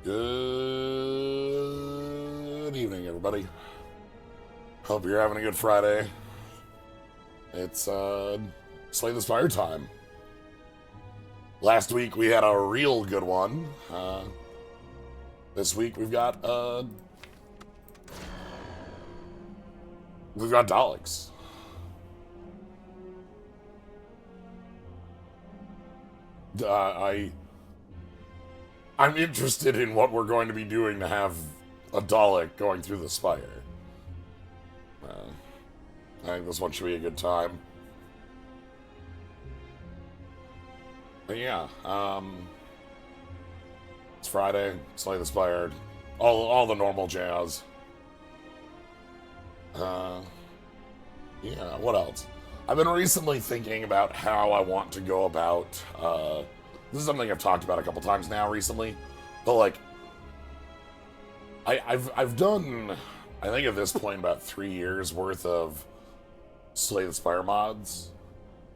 Good evening, everybody. Hope you're having a good Friday. It's Slay the Spire time. Last week we had a real good one. This week we've got Daleks. I'm interested in what we're going to be doing to have a Dalek going through the Spire. I think this one should be a good time. But yeah, it's Friday, Slay the Spire, all the normal jazz. Yeah, what else? I've been recently thinking about how I want to go about, this is something I've talked about a couple times now recently, but like, I've done, I think at this point, about 3 years worth of Slay the Spire mods,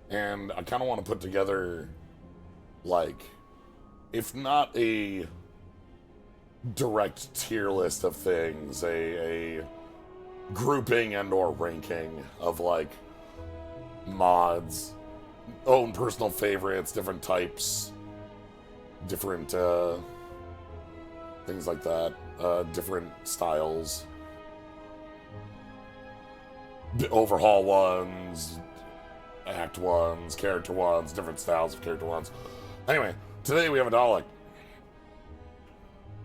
and I kind of want to put together, like, if not a direct tier list of things, a grouping and or ranking of, like, mods, own personal favorites, different types, different things like that, different styles, overhaul ones, act ones, character ones, different styles of character ones. Anyway, today we have a Dalek.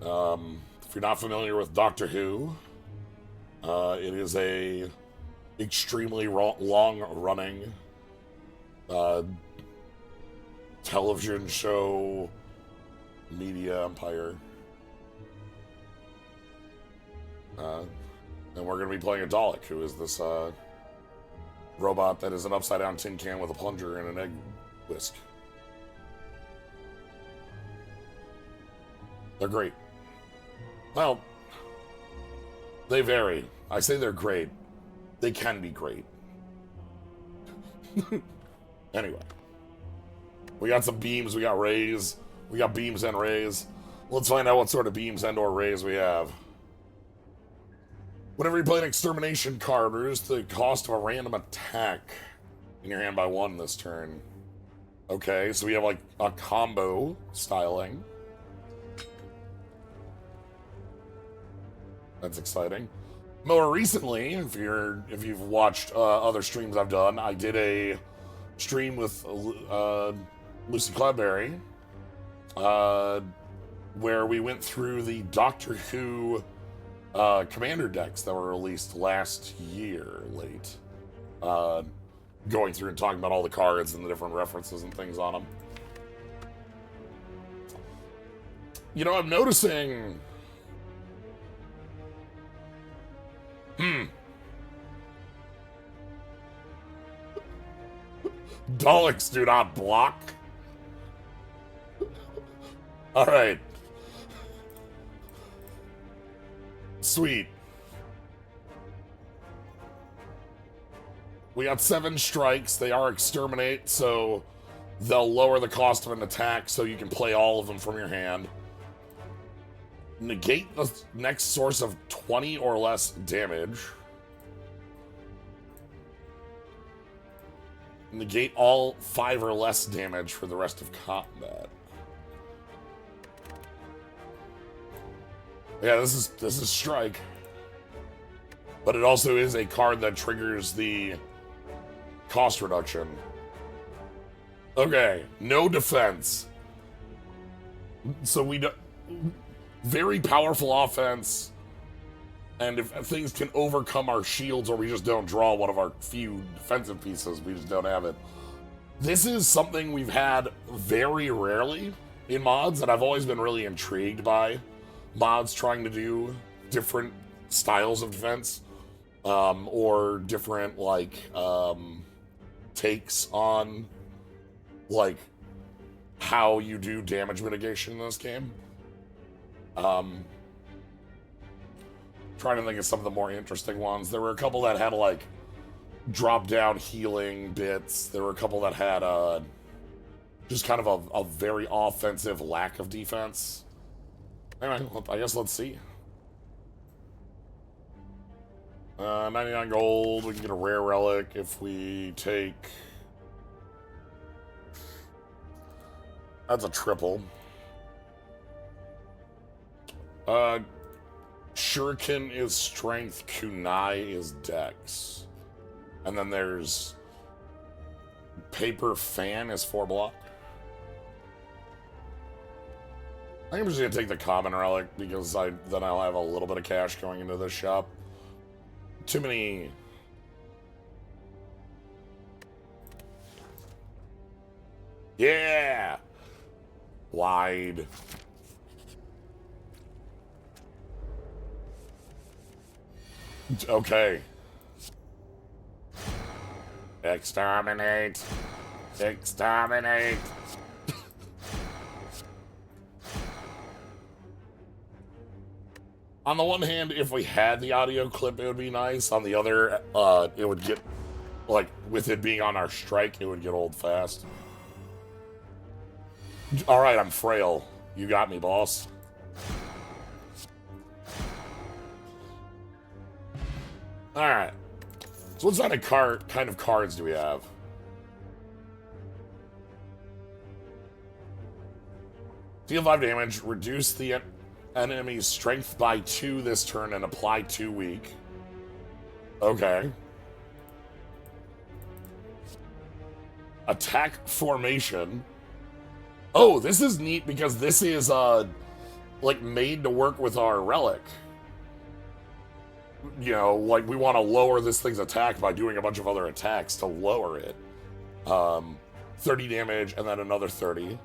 If you're not familiar with Doctor Who, it is a extremely long-running television show media empire. And we're going to be playing a Dalek, who is this robot that is an upside-down tin can with a plunger and an egg whisk. They're great. Well, they vary. I say they're great. They can be great. Anyway. We got some beams, we got rays. We got beams and rays. Let's find out what sort of beams and or rays we have. Whenever you play an extermination card, reduce the cost of a random attack in your hand by 1 this turn. Okay, so we have like a combo styling. That's exciting. More recently, if you've watched other streams I've done, I did a stream with Lucy Cloudberry, where we went through the Doctor Who commander decks that were released last year, late. Going through and talking about all the cards and the different references and things on them. You know, I'm noticing... Daleks do not block. Alright. Sweet. We got 7 strikes. They are exterminate, so they'll lower the cost of an attack so you can play all of them from your hand. Negate the next source of 20 or less damage. Negate all 5 or less damage for the rest of combat. Yeah, this is strike. But it also is a card that triggers the cost reduction. Okay, no defense. So we don't... Very powerful offense, and if things can overcome our shields or we just don't draw one of our few defensive pieces, we just don't have it. This is something we've had very rarely in mods, and I've always been really intrigued by mods trying to do different styles of defense, or different, like, takes on, like, how you do damage mitigation in this game. Trying to think of some of the more interesting ones. There were a couple that had, like, drop-down healing bits. There were a couple that had, just kind of a very offensive lack of defense. Anyway, I guess let's see. 99 gold, we can get a rare relic if we take... That's a triple. Shuriken is strength, kunai is dex. And then there's... Paper fan is 4 block. I think I'm just gonna take the common relic because then I'll have a little bit of cash going into this shop. Too many... Yeah! Wide. Okay. Exterminate. Exterminate. On the one hand, if we had the audio clip, it would be nice. On the other, it would get, like, with it being on our strike, it would get old fast. Alright, I'm frail. You got me, boss. Alright. So what kind of cards do we have? Deal 5 damage, reduce the enemy's strength by 2 this turn, and apply 2 weak. Okay. Attack formation. Oh, this is neat because this is, like, made to work with our relic. You know, like, we want to lower this thing's attack by doing a bunch of other attacks to lower it. 30 damage, and then another 30.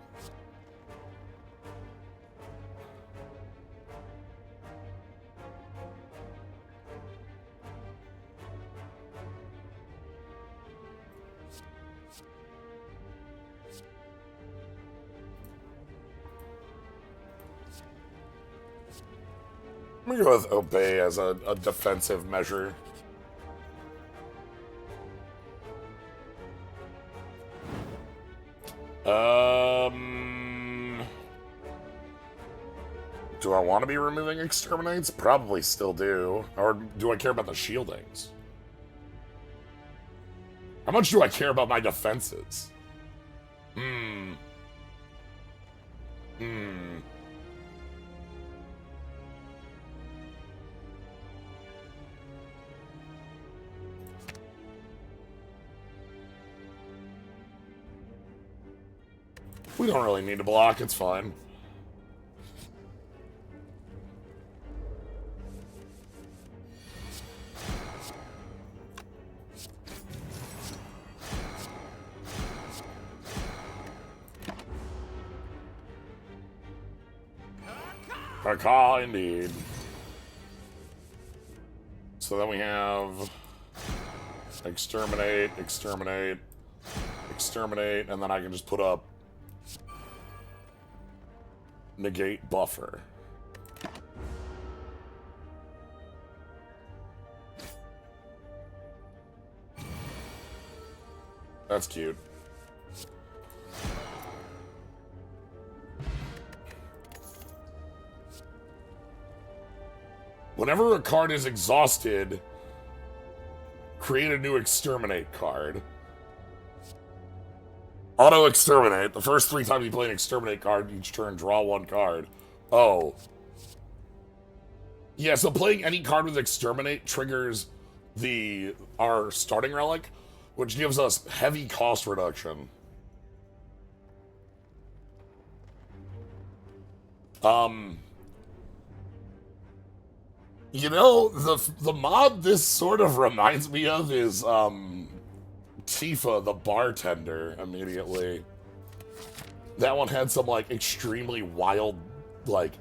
I'm gonna go with Obey as a defensive measure. Do I want to be removing Exterminates? Probably still do. Or do I care about the shieldings? How much do I care about my defenses? We don't really need to block, it's fine. Caca, indeed. So then we have Exterminate, Exterminate, Exterminate, and then I can just put up Negate Buffer. That's cute. Whenever a card is exhausted, create a new Exterminate card. Auto-Exterminate. The first 3 times you play an Exterminate card, each turn draw 1 card. Oh. Yeah, so playing any card with Exterminate triggers our starting relic, which gives us heavy cost reduction. You know, the mod this sort of reminds me of is, Tifa, the bartender, immediately. That one had some, like, extremely wild, like,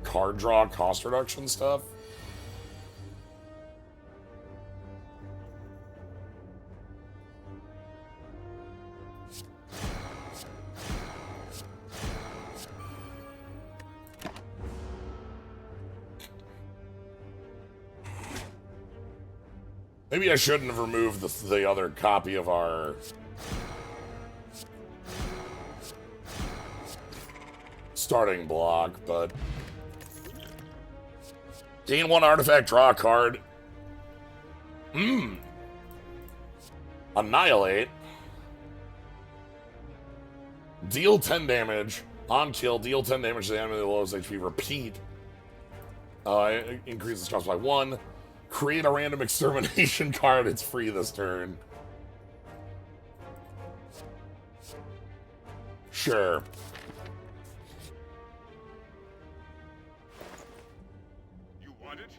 card draw cost reduction stuff. Maybe I shouldn't have removed the other copy of our starting block, but Gain 1 artifact, draw a card. Annihilate. Deal 10 damage. On kill, deal 10 damage to the enemy with the lowest HP. Repeat. Increase its cost by 1. Create a random extermination card. It's free this turn. Sure. You want it?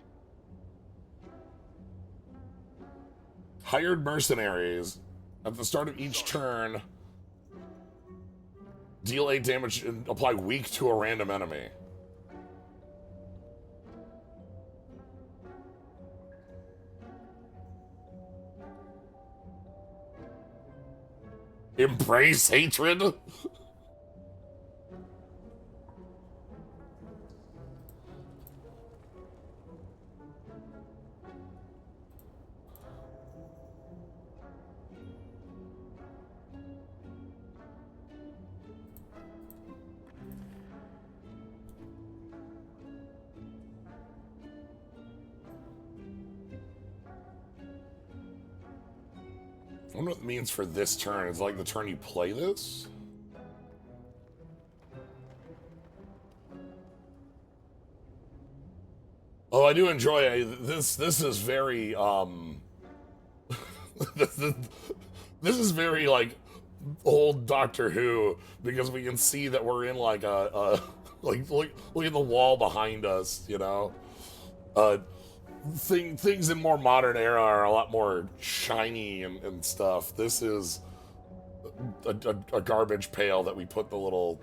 Hired mercenaries. At the start of each turn, deal 8 damage and apply weak to a random enemy. Embrace hatred? I wonder what it means for this turn. Is it like the turn you play this? Oh, I do enjoy it. This is very this is very like old Doctor Who, because we can see that we're in like a like look at the wall behind us, you know. Things in more modern era are a lot more shiny and stuff. This is a garbage pail that we put the little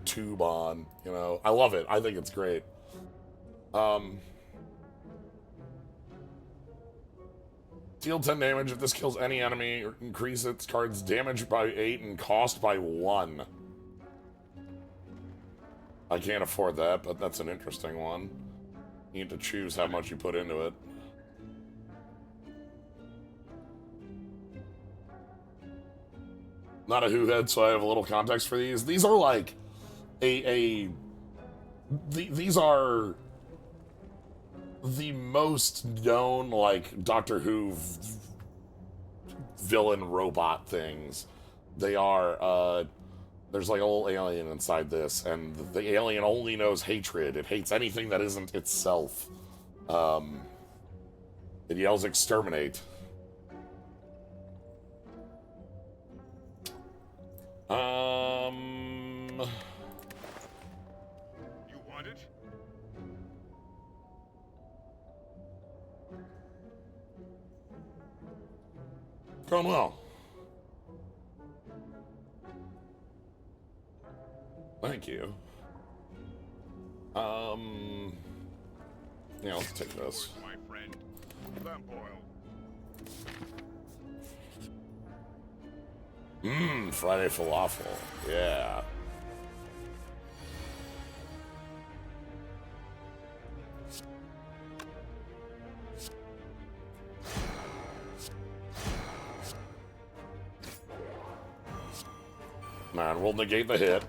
tube on, you know. I love it. I think it's great. Deal 10 damage. If this kills any enemy, increase its card's damage by 8 and cost by 1. I can't afford that, but that's an interesting one. You need to choose how much you put into it. Not a who head, so I have a little context for these. These are like these are the most known like Doctor Who villain robot things. They are there's like a little alien inside this, and the alien only knows hatred. It hates anything that isn't itself. It yells exterminate. You want it? Going well. Thank you. Yeah, let's take this. My friend, lamp oil. Friday falafel. Yeah. Man, we'll negate the hit.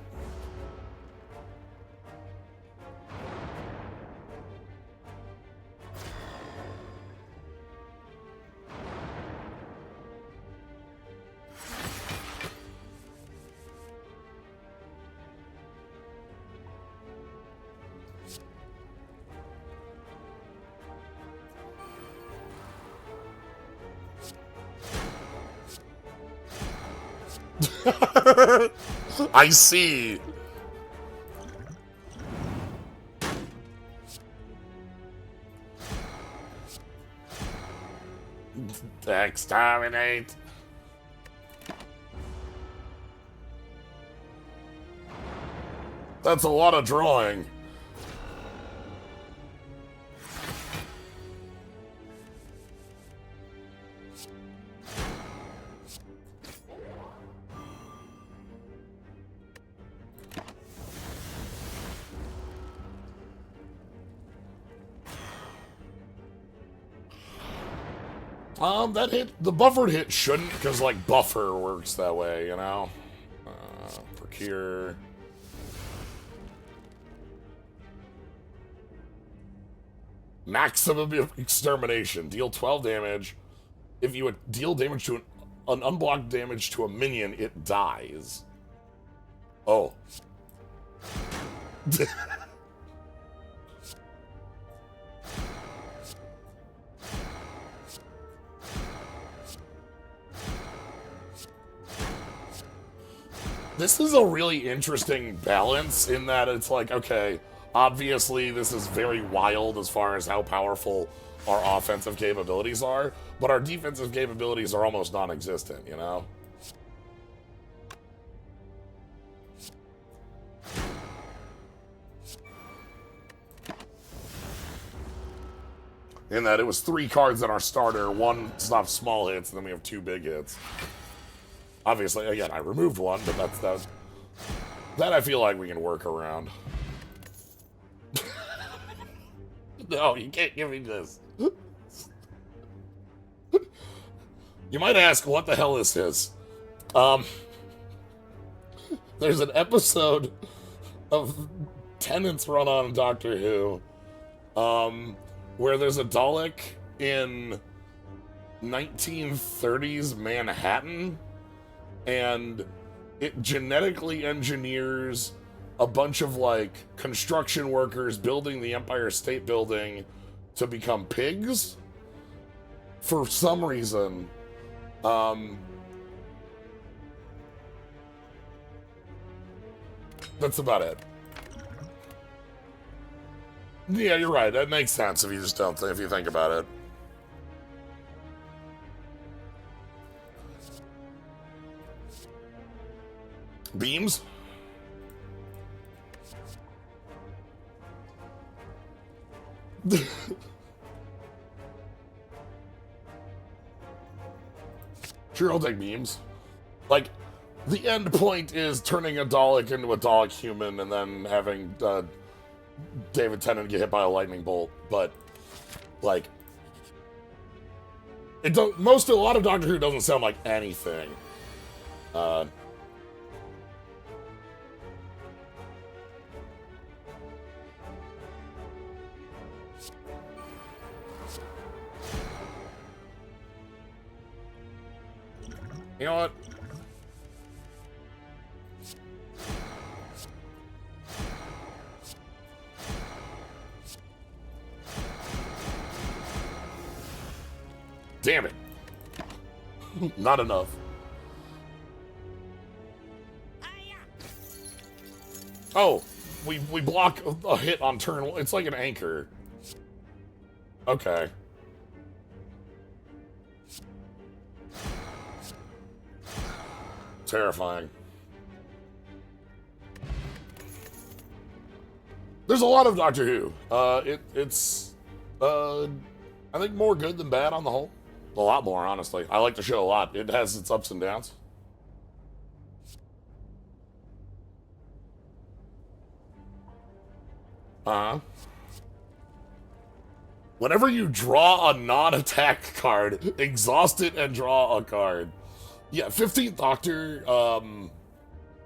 I see. Exterminate. That's a lot of drawing. That hit, the buffered hit shouldn't, because, like, buffer works that way, you know? Procure. Maximum of extermination. Deal 12 damage. If you deal damage to an unblocked damage to a minion, it dies. Oh. This is a really interesting balance in that it's like, okay, obviously this is very wild as far as how powerful our offensive capabilities are, but our defensive capabilities are almost non-existent, you know? In that it was 3 cards in our starter, 1 stops small hits, and then we have 2 big hits. Obviously, again, I removed 1, but that I feel like we can work around. No, you can't give me this. You might ask what the hell this is. There's an episode of Tennant's run on Doctor Who, where there's a Dalek in 1930s Manhattan, and it genetically engineers a bunch of, like, construction workers building the Empire State Building to become pigs. For some reason, that's about it. Yeah, you're right. That makes sense if you just don't if you think about it. Beams? Sure, I'll take beams. Like, the end point is turning a Dalek into a Dalek human and then having David Tennant get hit by a lightning bolt, but, like, a lot of Doctor Who doesn't sound like anything. You know what? Damn it. Not enough. Oh, we block a hit on turn 1. It's like an anchor. Okay. Terrifying. There's a lot of Doctor Who. It's I think more good than bad on the whole. A lot more, honestly. I like the show a lot. It has its ups and downs. Uh-huh. Whenever you draw a non-attack card, exhaust it and draw a card. Yeah, 15th Doctor,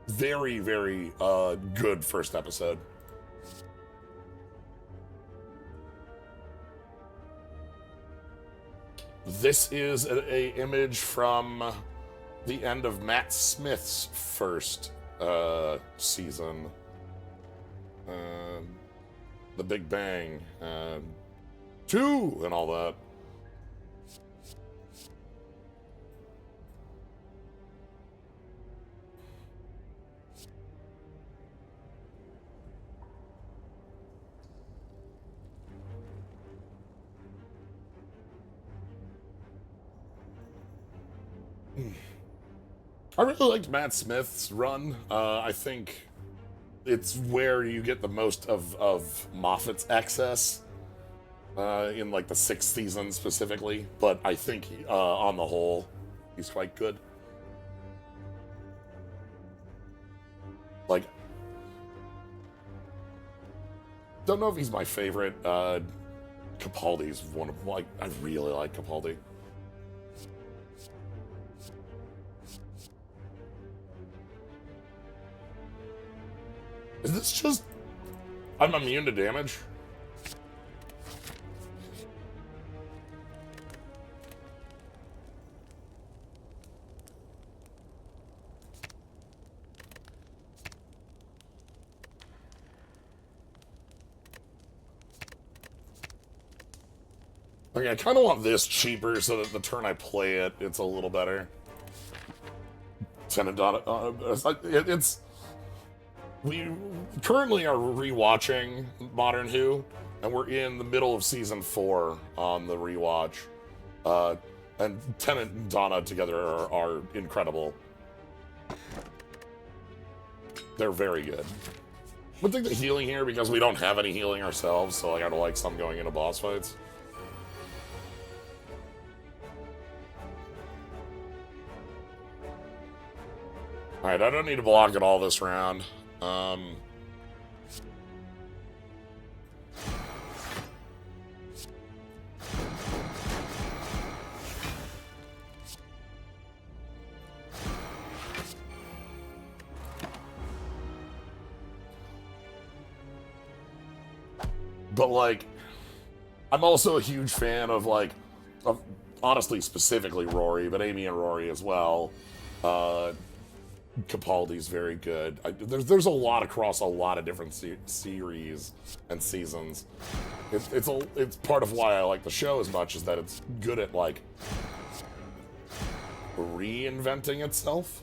very, very good first episode. This is a image from the end of Matt Smith's first season. The Big Bang. 2 and all that. I really liked Matt Smith's run. I think it's where you get the most of Moffat's excess in like the 6th season specifically. But I think on the whole, he's quite good. Like, don't know if he's my favorite. Capaldi's one of, like, I really like Capaldi. Is this just... I'm immune to damage? Okay, I kind of want this cheaper so that the turn I play it, it's a little better. It's... We currently are rewatching Modern Who, and we're in the middle of season 4 on the rewatch. And Tennant and Donna together are incredible. They're very good. But take the healing here because we don't have any healing ourselves, so I gotta like some going into boss fights. Alright, I don't need to block it all this round. But, like, I'm also a huge fan of, like, honestly, specifically Rory, but Amy and Rory as well. Capaldi's very good. There's a lot across a lot of different series and seasons. It's part of why I like the show as much, is that it's good at, like, reinventing itself.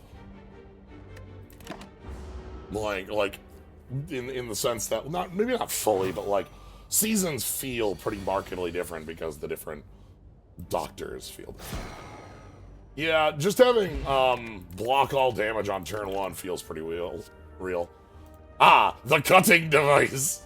Like in the sense that, maybe not fully, but, like, seasons feel pretty markedly different because the different doctors feel different. Yeah, just having block all damage on turn 1 feels pretty real. Ah, the cutting device!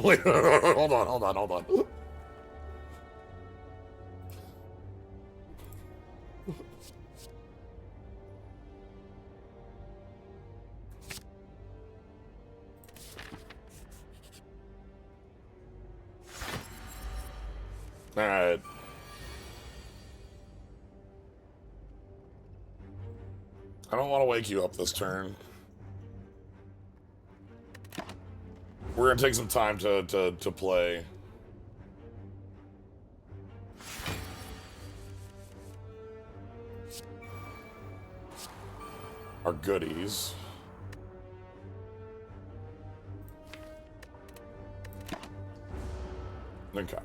Wait, hold on. Alright. I don't want to wake you up this turn. We're gonna take some time to play. Our goodies. Okay.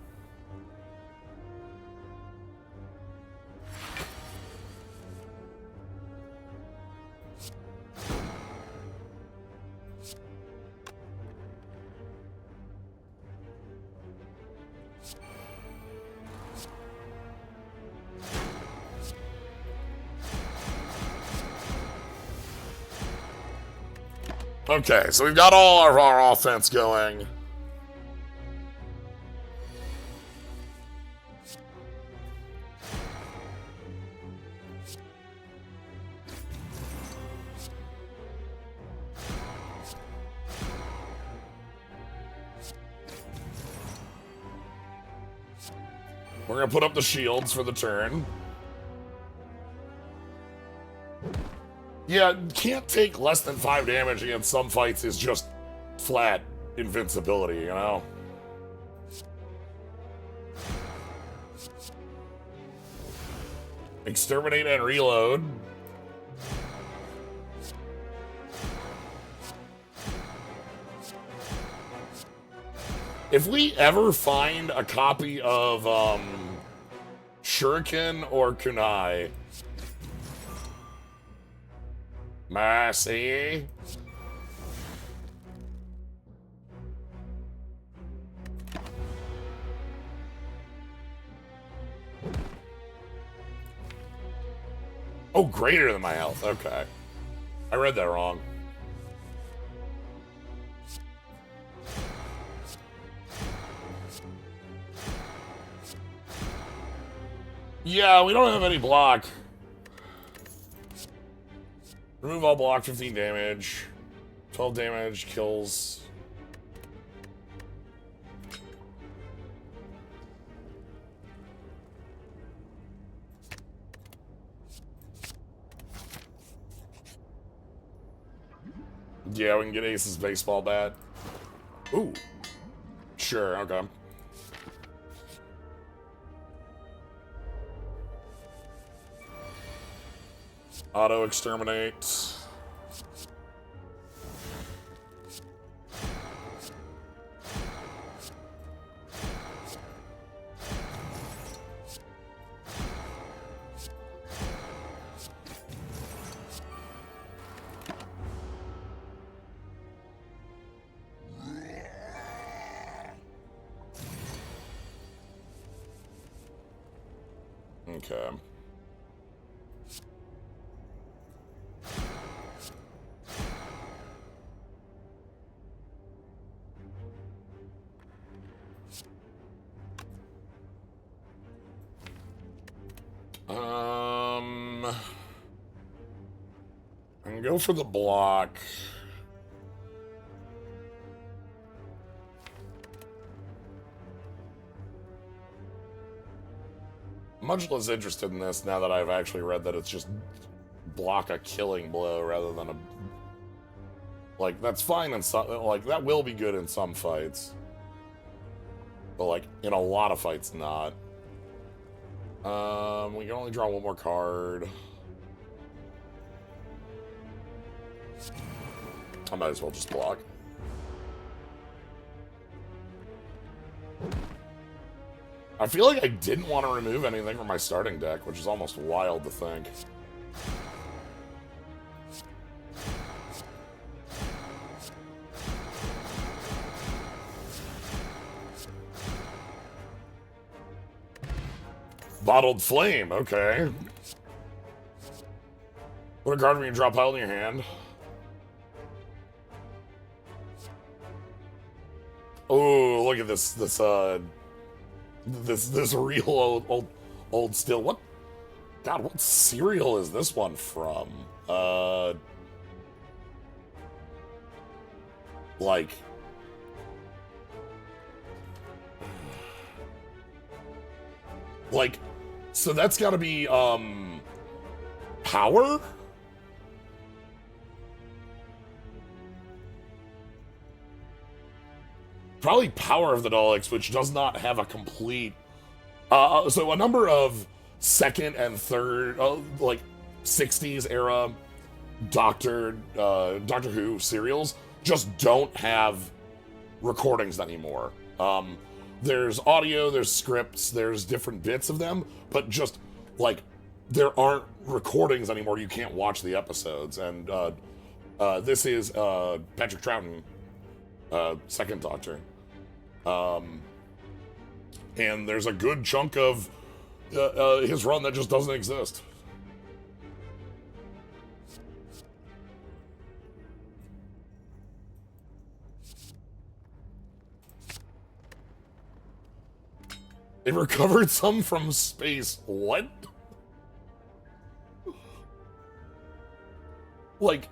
Okay, so we've got all of our offense going. We're gonna put up the shields for the turn. Yeah, can't take less than 5 damage against some fights is just flat invincibility, you know? Exterminate and reload. If we ever find a copy of Shuriken or Kunai, mercy. Oh, greater than my health. Okay. I read that wrong. Yeah, we don't have any block. Remove all block, 15 damage. 12 damage, kills. Yeah, we can get Ace's baseball bat. Ooh. Sure, okay. Auto exterminate. Okay. I can go for the block. Much less interested in this now that I've actually read that it's just block a killing blow rather than a... Like, that's fine in some... Like, that will be good in some fights. But, like, in a lot of fights, not. We can only draw one more card. I might as well just block. I feel like I didn't want to remove anything from my starting deck, which is almost wild to think. Bottled Flame, okay. Put a card when you draw a pile in your hand. Oh, look at this real old still. What? God, what cereal is this one from? Like, so that's got to be Power. Probably Power of the Daleks, which does not have a complete... so a number of second and third, like, 60s era Doctor Who serials just don't have recordings anymore. There's audio, there's scripts, there's different bits of them, but just, like, there aren't recordings anymore. You can't watch the episodes. And this is Patrick Troughton, second Doctor. And there's a good chunk of his run that just doesn't exist. They recovered some from space. What? Like,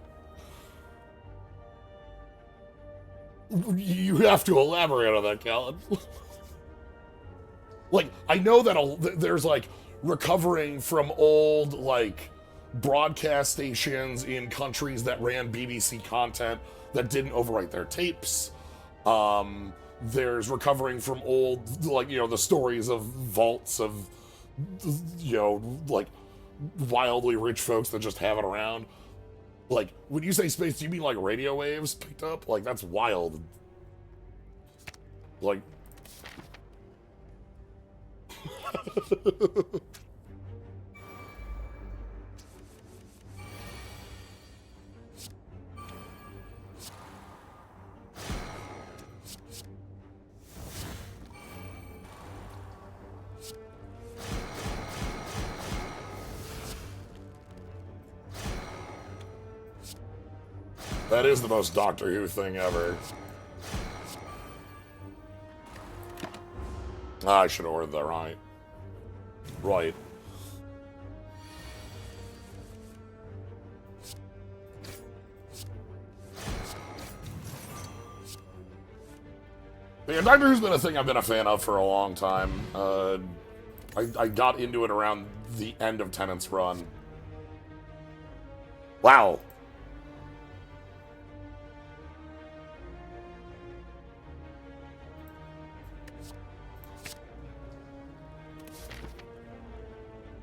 you have to elaborate on that, Callan. Like, I know that there's, like, recovering from old, like, broadcast stations in countries that ran BBC content that didn't overwrite their tapes. There's recovering from old, like, you know, the stories of vaults of, you know, like, wildly rich folks that just have it around. Like, when you say space, do you mean, like, radio waves picked up? Like, that's wild. Like... That is the most Doctor Who thing ever. I should have ordered that right. Right. Yeah, Doctor Who's been a thing I've been a fan of for a long time. I got into it around the end of Tennant's run. Wow.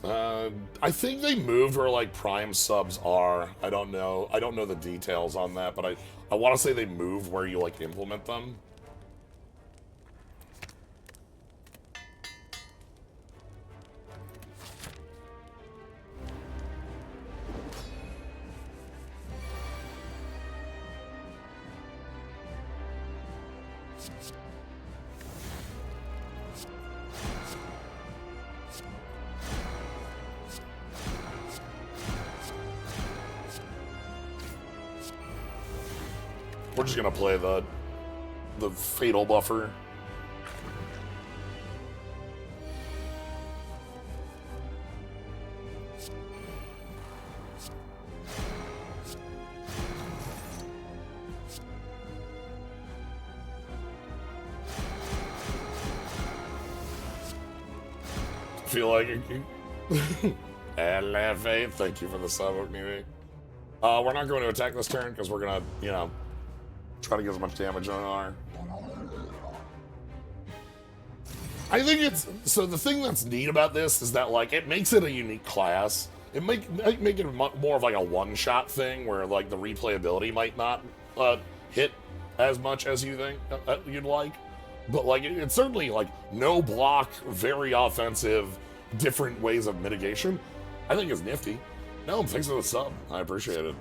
I think they moved where like Prime subs are. I don't know. I don't know the details on that, but I want to say they moved where you like implement them. We're just gonna play the fatal buffer. Feel like LFA, thank you for the sub, Oakney. We're not going to attack this turn because we're gonna, you know, try to get as much damage on our. I think it's so. The thing that's neat about this is that like it makes it a unique class. It make it more of like a one-shot thing where like the replayability might not hit as much as you think you'd like, but like it's certainly like no block, very offensive, different ways of mitigation. I think it's nifty. No, thanks for the sub. I appreciate it.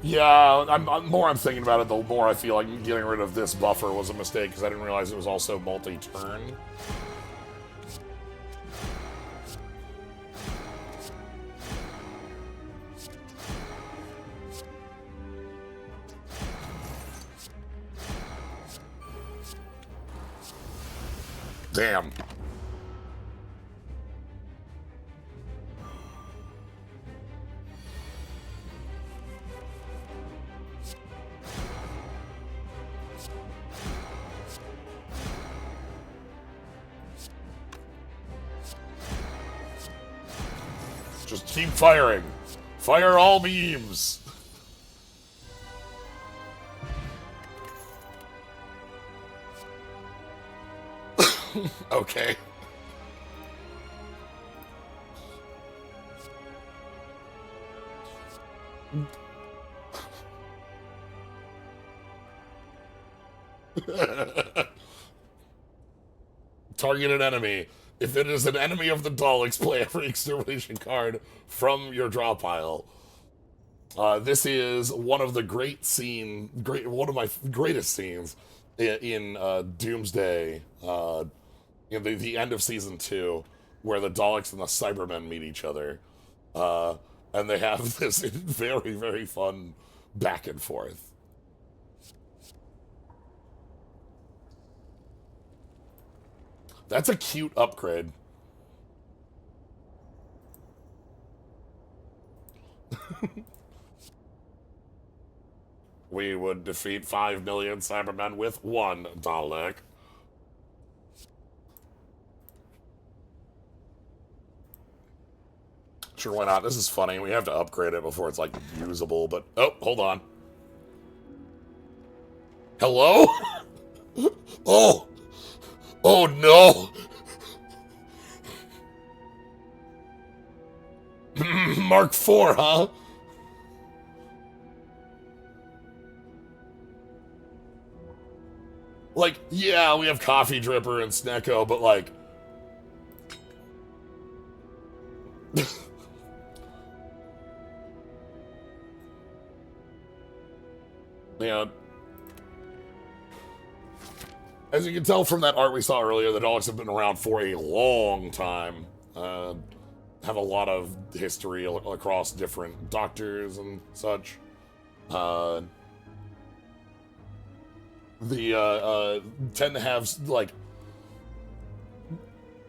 Yeah, I'm thinking about it, the more I feel like getting rid of this buffer was a mistake because I didn't realize it was also multi-turn. Damn. Just keep firing. Fire all beams. Okay. Targeted enemy. If it is an enemy of the Daleks, play every extermination card from your draw pile. This is one of the one of my greatest scenes in Doomsday, in the end of season 2, where the Daleks and the Cybermen meet each other, and they have this very, very fun back and forth. That's a cute upgrade. We would defeat 5 million Cybermen with 1 Dalek. Sure, why not? This is funny. We have to upgrade it before it's, like, usable, but... Oh, hold on. Hello? Oh! Oh, no! Mark IV, huh? Like, yeah, we have Coffee Dripper and Snecko, but like... Yeah. As you can tell from that art we saw earlier, the Daleks have been around for a long time. Have a lot of history across different doctors and such. Tend to have, like,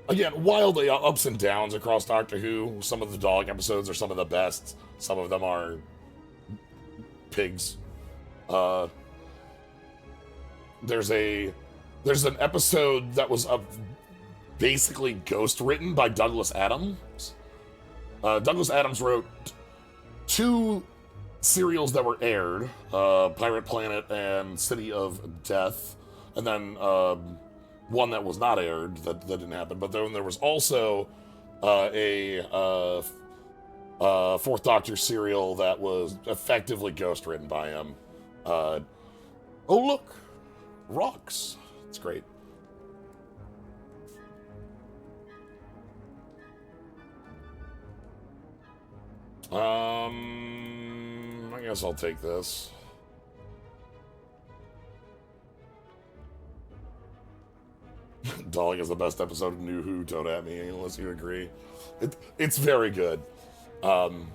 again, wildly ups and downs across Doctor Who. Some of the Dalek episodes are some of the best. Some of them are pigs. There's a There's an episode that was basically ghost written by Douglas Adams. Douglas Adams wrote two serials that were aired, Pirate Planet and City of Death, and then one that was not aired that didn't happen. But then there was also a Fourth Doctor serial that was effectively ghost written by him. Oh look, rocks. It's great. I guess I'll take this. Dalek is the best episode of New Who, don't at me unless you agree. It's very good. Heaven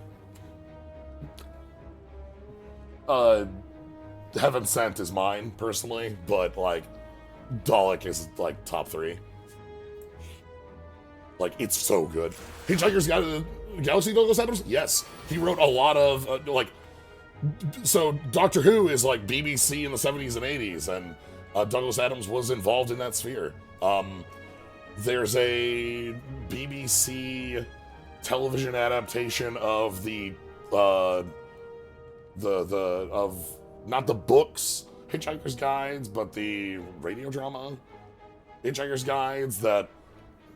Sent is mine, personally, but, like, Dalek is, like, top 3. Like, it's so good. Hitchhiker's Guide to the Galaxy, Douglas Adams? Yes. He wrote a lot of, so Doctor Who is, like, BBC in the 70s and 80s, and Douglas Adams was involved in that sphere. There's a BBC television adaptation of not the books, Hitchhiker's Guides, but the radio drama, Hitchhiker's Guides, that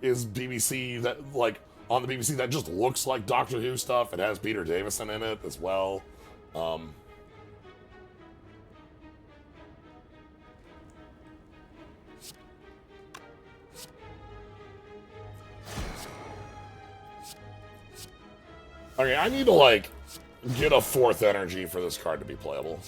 is BBC, that, like, on the BBC, that just looks like Doctor Who stuff. It has Peter Davison in it as well. Okay, I need to, like, get a 4th energy for this card to be playable.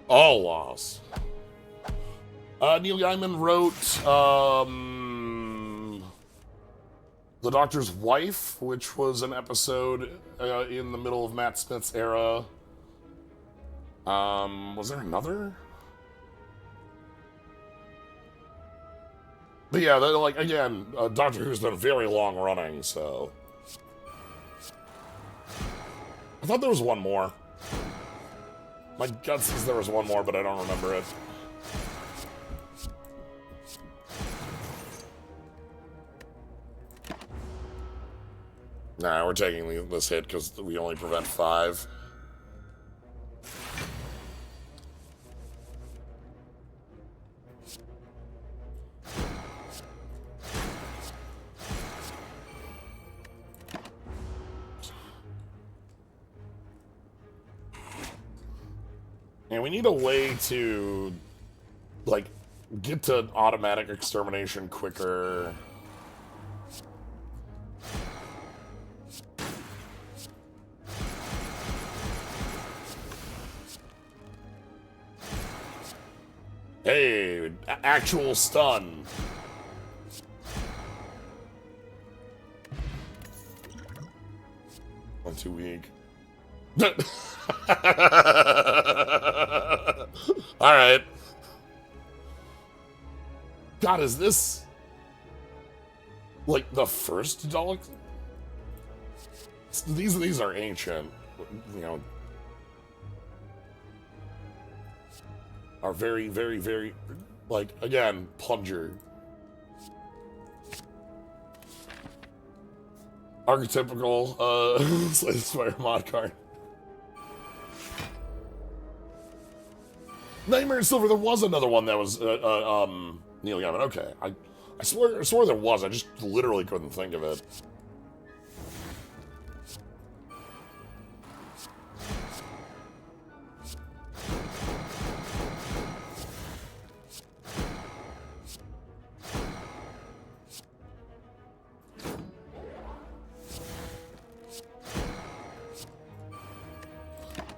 All loss. Neil Gaiman wrote The Doctor's Wife, which was an episode in the middle of Matt Smith's era. Was there another? But yeah, like, again, Doctor Who's been very long running, so... I thought there was one more. My gut says there was one more, but I don't remember it. Nah, we're taking this hit because we only prevent 5. And we need a way to, like, get to automatic extermination quicker. Hey, actual stun. I'm too weak. Alright. God, is this like the first Dalek? These are ancient, you know. Are very, very, very, like, again, plunger. Archetypical Spire mod card. Nightmare in Silver, there was another one that was Neil Gaiman. Okay, I swore there was. I just literally couldn't think of it.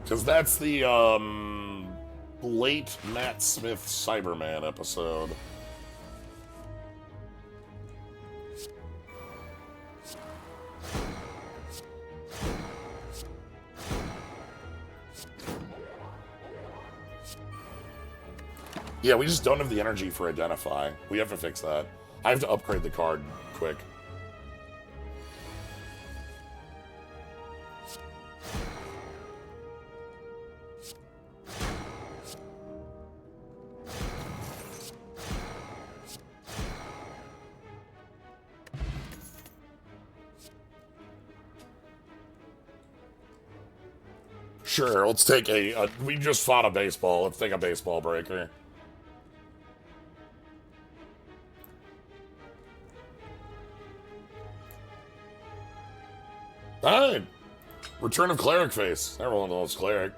Because that's the late Matt Smith Cyberman episode. Yeah, we just don't have the energy for Identify. We have to fix that. I have to upgrade the card quick. Sure, let's take we just fought a baseball. Let's take a baseball breaker. Alright. Return of Cleric face. Everyone loves Cleric.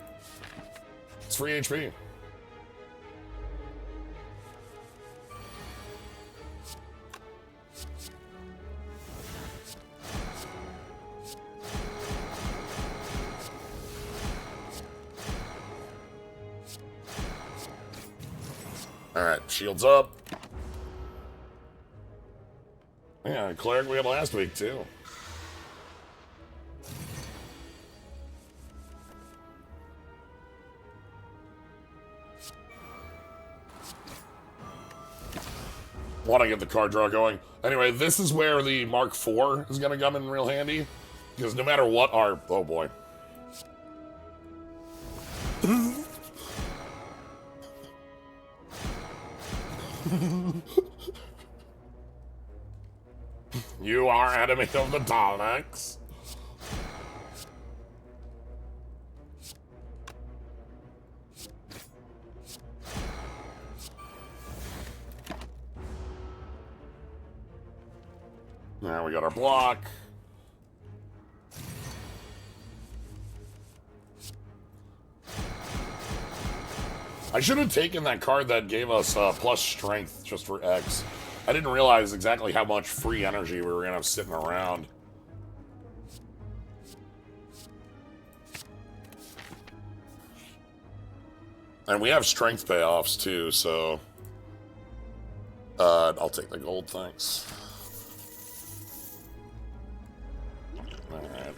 It's free HP. Alright, shields up. Yeah, Cleric we had last week, too. Want to get the card draw going. Anyway, this is where the Mark IV is going to come in real handy. Because no matter what our... Oh, boy. You are enemy of the Daleks. Now we got our block. I should have taken that card that gave us plus strength just for X. I didn't realize exactly how much free energy we were going to have sitting around. And we have strength payoffs too, so... I'll take the gold, thanks. Alright.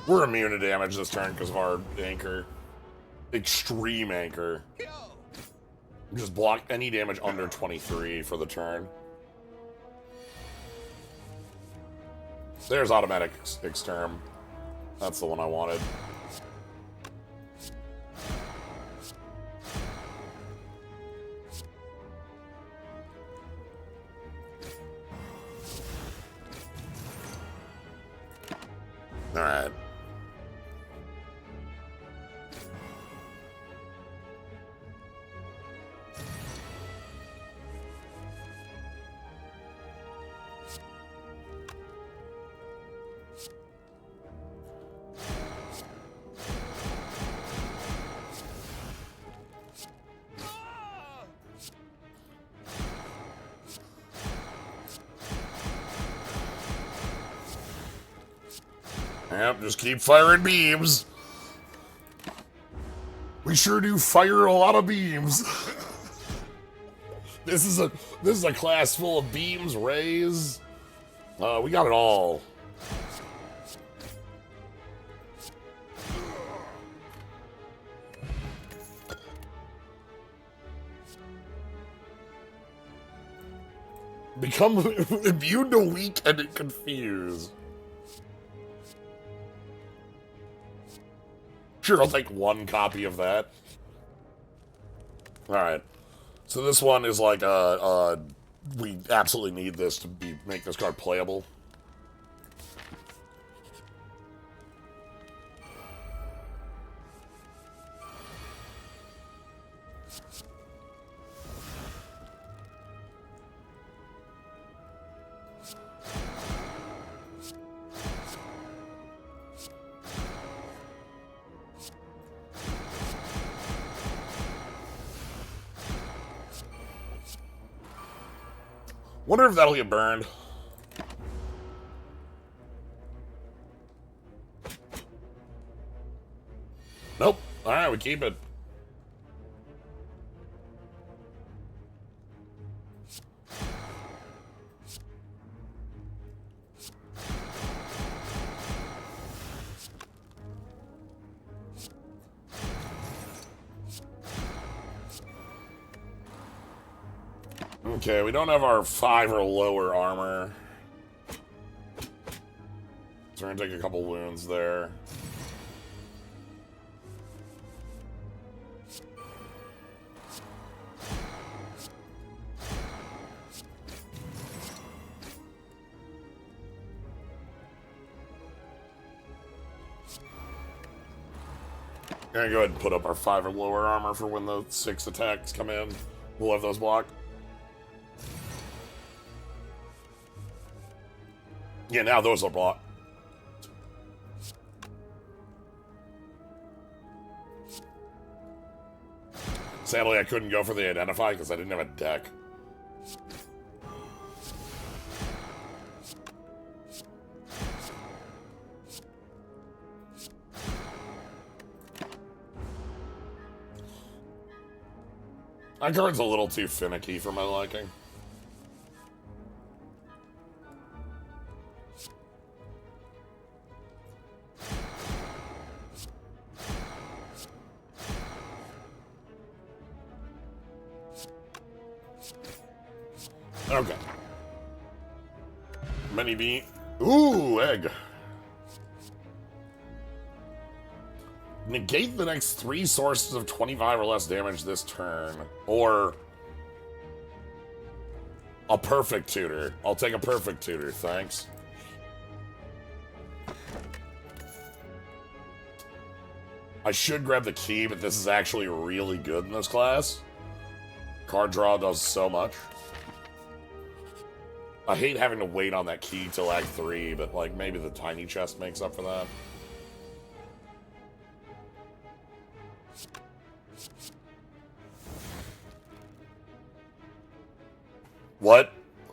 We're immune to damage this turn because of our anchor. Extreme anchor. Just block any damage under 23 for the turn. There's automatic exterm. That's the one I wanted. Alright. Yep, just keep firing beams. We sure do fire a lot of beams. This is a class full of beams, rays. We got it all. Become immune to weak and confused. Sure, I'll take one copy of that. Alright. So this one is like, we absolutely need this to make this card playable. Wonder if that'll get burned. Nope. Alright, we keep it. Okay, we don't have our 5 or lower armor. So we're gonna take a couple wounds there. Gonna go ahead and put up our 5 or lower armor for when the 6 attacks come in. We'll have those blocked. Yeah, now those are blocked. Sadly, I couldn't go for the identify because I didn't have a deck. That card's a little too finicky for my liking. Okay. Mini beat. Ooh, egg. Negate the next 3 sources of 25 or less damage this turn. Or a perfect tutor. I'll take a perfect tutor, thanks. I should grab the key, but this is actually really good in this class. Card draw does so much. I hate having to wait on that key till Act 3, but like maybe the tiny chest makes up for that. What?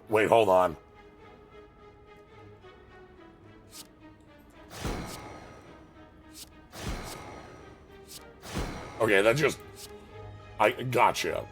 Wait, hold on. Okay, that just... I gotcha.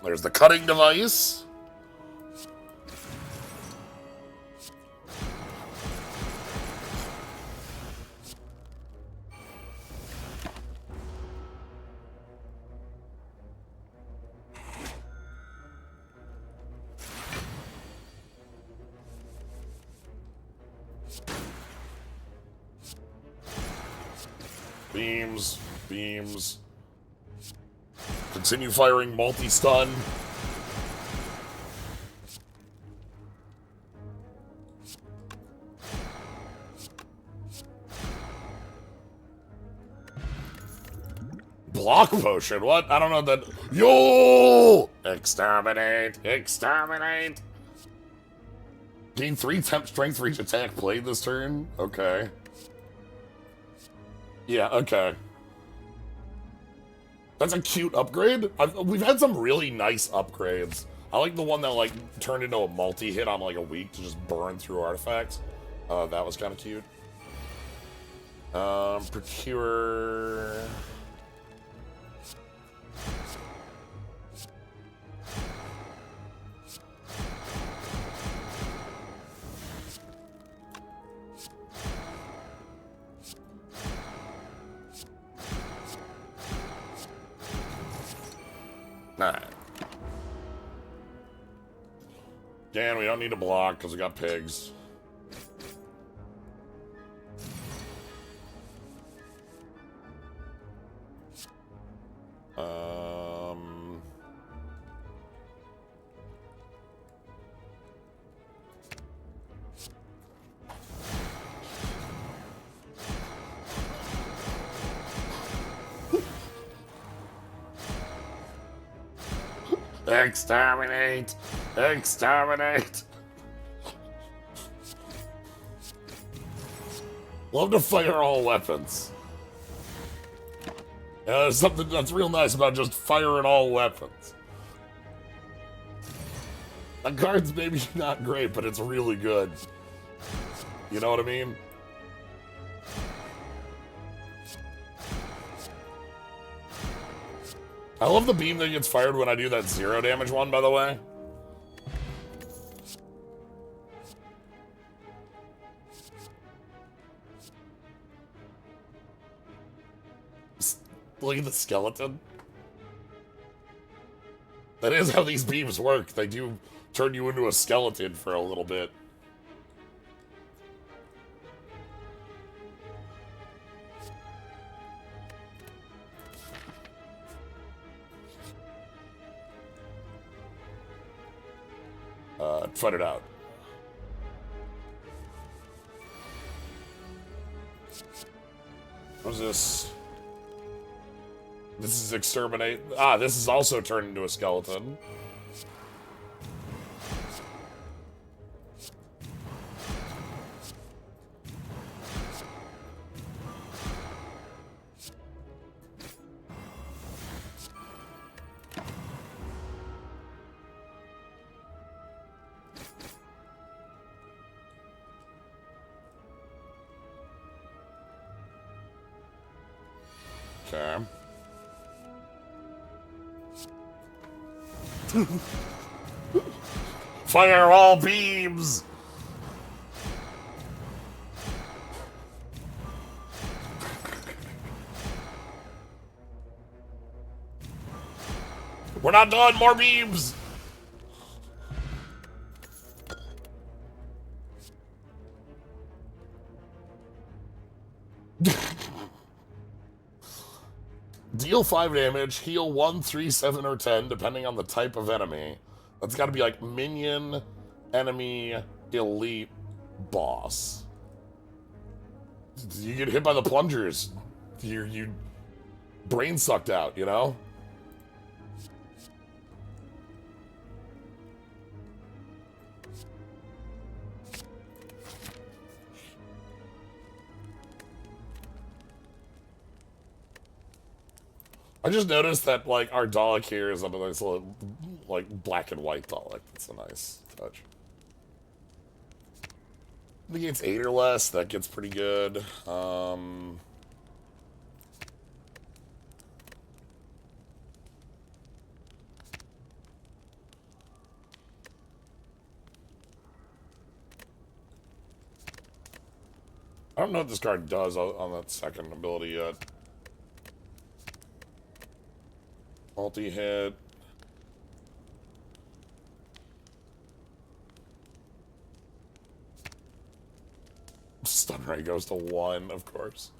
There's the cutting device. Beams, beams. Continue firing multi-stun. Block potion? What? I don't know that. Yo! Exterminate! Exterminate! Gain 3 temp strength for each attack played this turn? Okay. Yeah, okay. That's a cute upgrade. We've had some really nice upgrades. I like the one that, like, turned into a multi-hit on, like, a week to just burn through artifacts. That was kind of cute. Procure... Alright. Dan, we don't need to block because we got pigs. Exterminate! Exterminate! Love to fire all weapons. There's something that's real nice about just firing all weapons. The card's maybe not great, but it's really good. You know what I mean? I love the beam that gets fired when I do that 0 damage one, by the way. Look at the skeleton. That is how these beams work. They do turn you into a skeleton for a little bit. Fight it out. What's this? This is exterminate. Ah, this is also turned into a skeleton. Okay. Fire all beams! We're not done! More beams! Deal 5 damage, heal 1, 3, 7, or 10, depending on the type of enemy. That's gotta be like minion, enemy, elite, boss. You get hit by the plungers. You brain sucked out, you know? I just noticed that, like, our Dalek here is a nice little, like, black and white Dalek. That's a nice touch. Negates 8 or less. That gets pretty good. I don't know what this card does on that second ability yet. Multi-hit. Stun ray goes to 1, of course.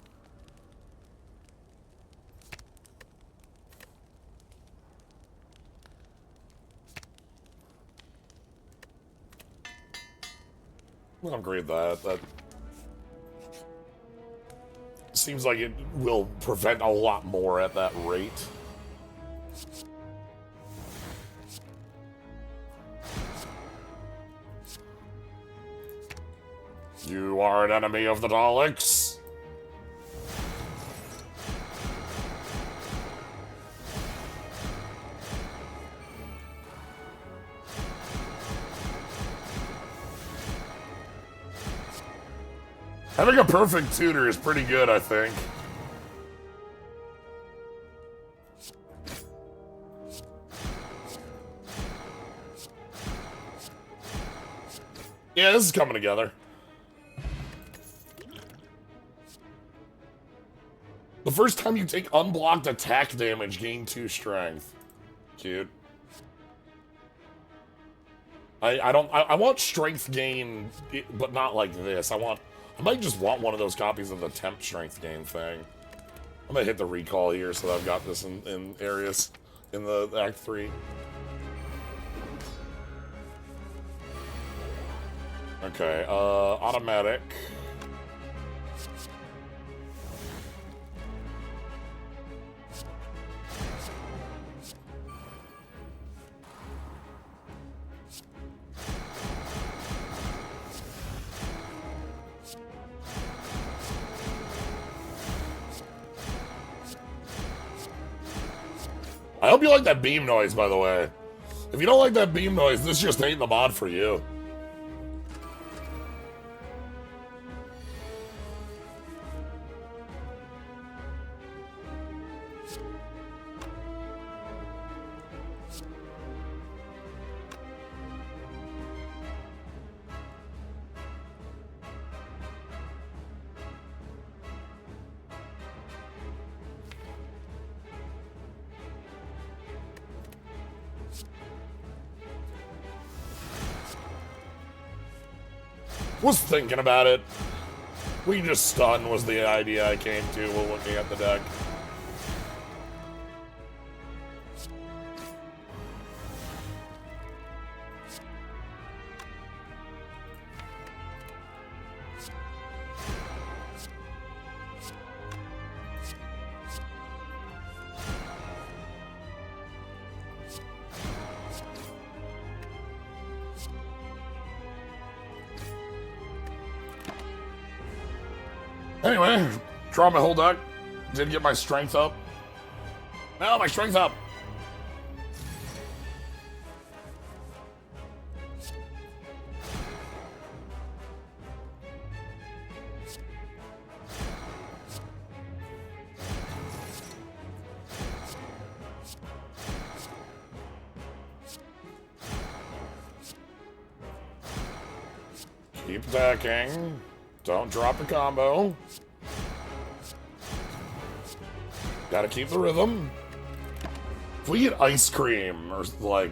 I'll upgrade that. That seems like it will prevent a lot more at that rate. You are an enemy of the Daleks. Having a perfect tutor is pretty good, I think. Yeah, this is coming together. The first time you take unblocked attack damage, gain 2 strength. Cute. I want strength gain, but not like this. I might just want one of those copies of the temp strength gain thing. I'm gonna hit the recall here so that I've got this in areas in the Act 3. Okay, automatic. I hope you like that beam noise, by the way. If you don't like that beam noise, this just ain't the mod for you. Was thinking about it. We just stun was the idea I came to while looking at the deck. Anyway, draw my whole deck. Did get my strength up. No, my strength up. Keep attacking. Don't drop the combo. Gotta keep the rhythm. If we get ice cream or like...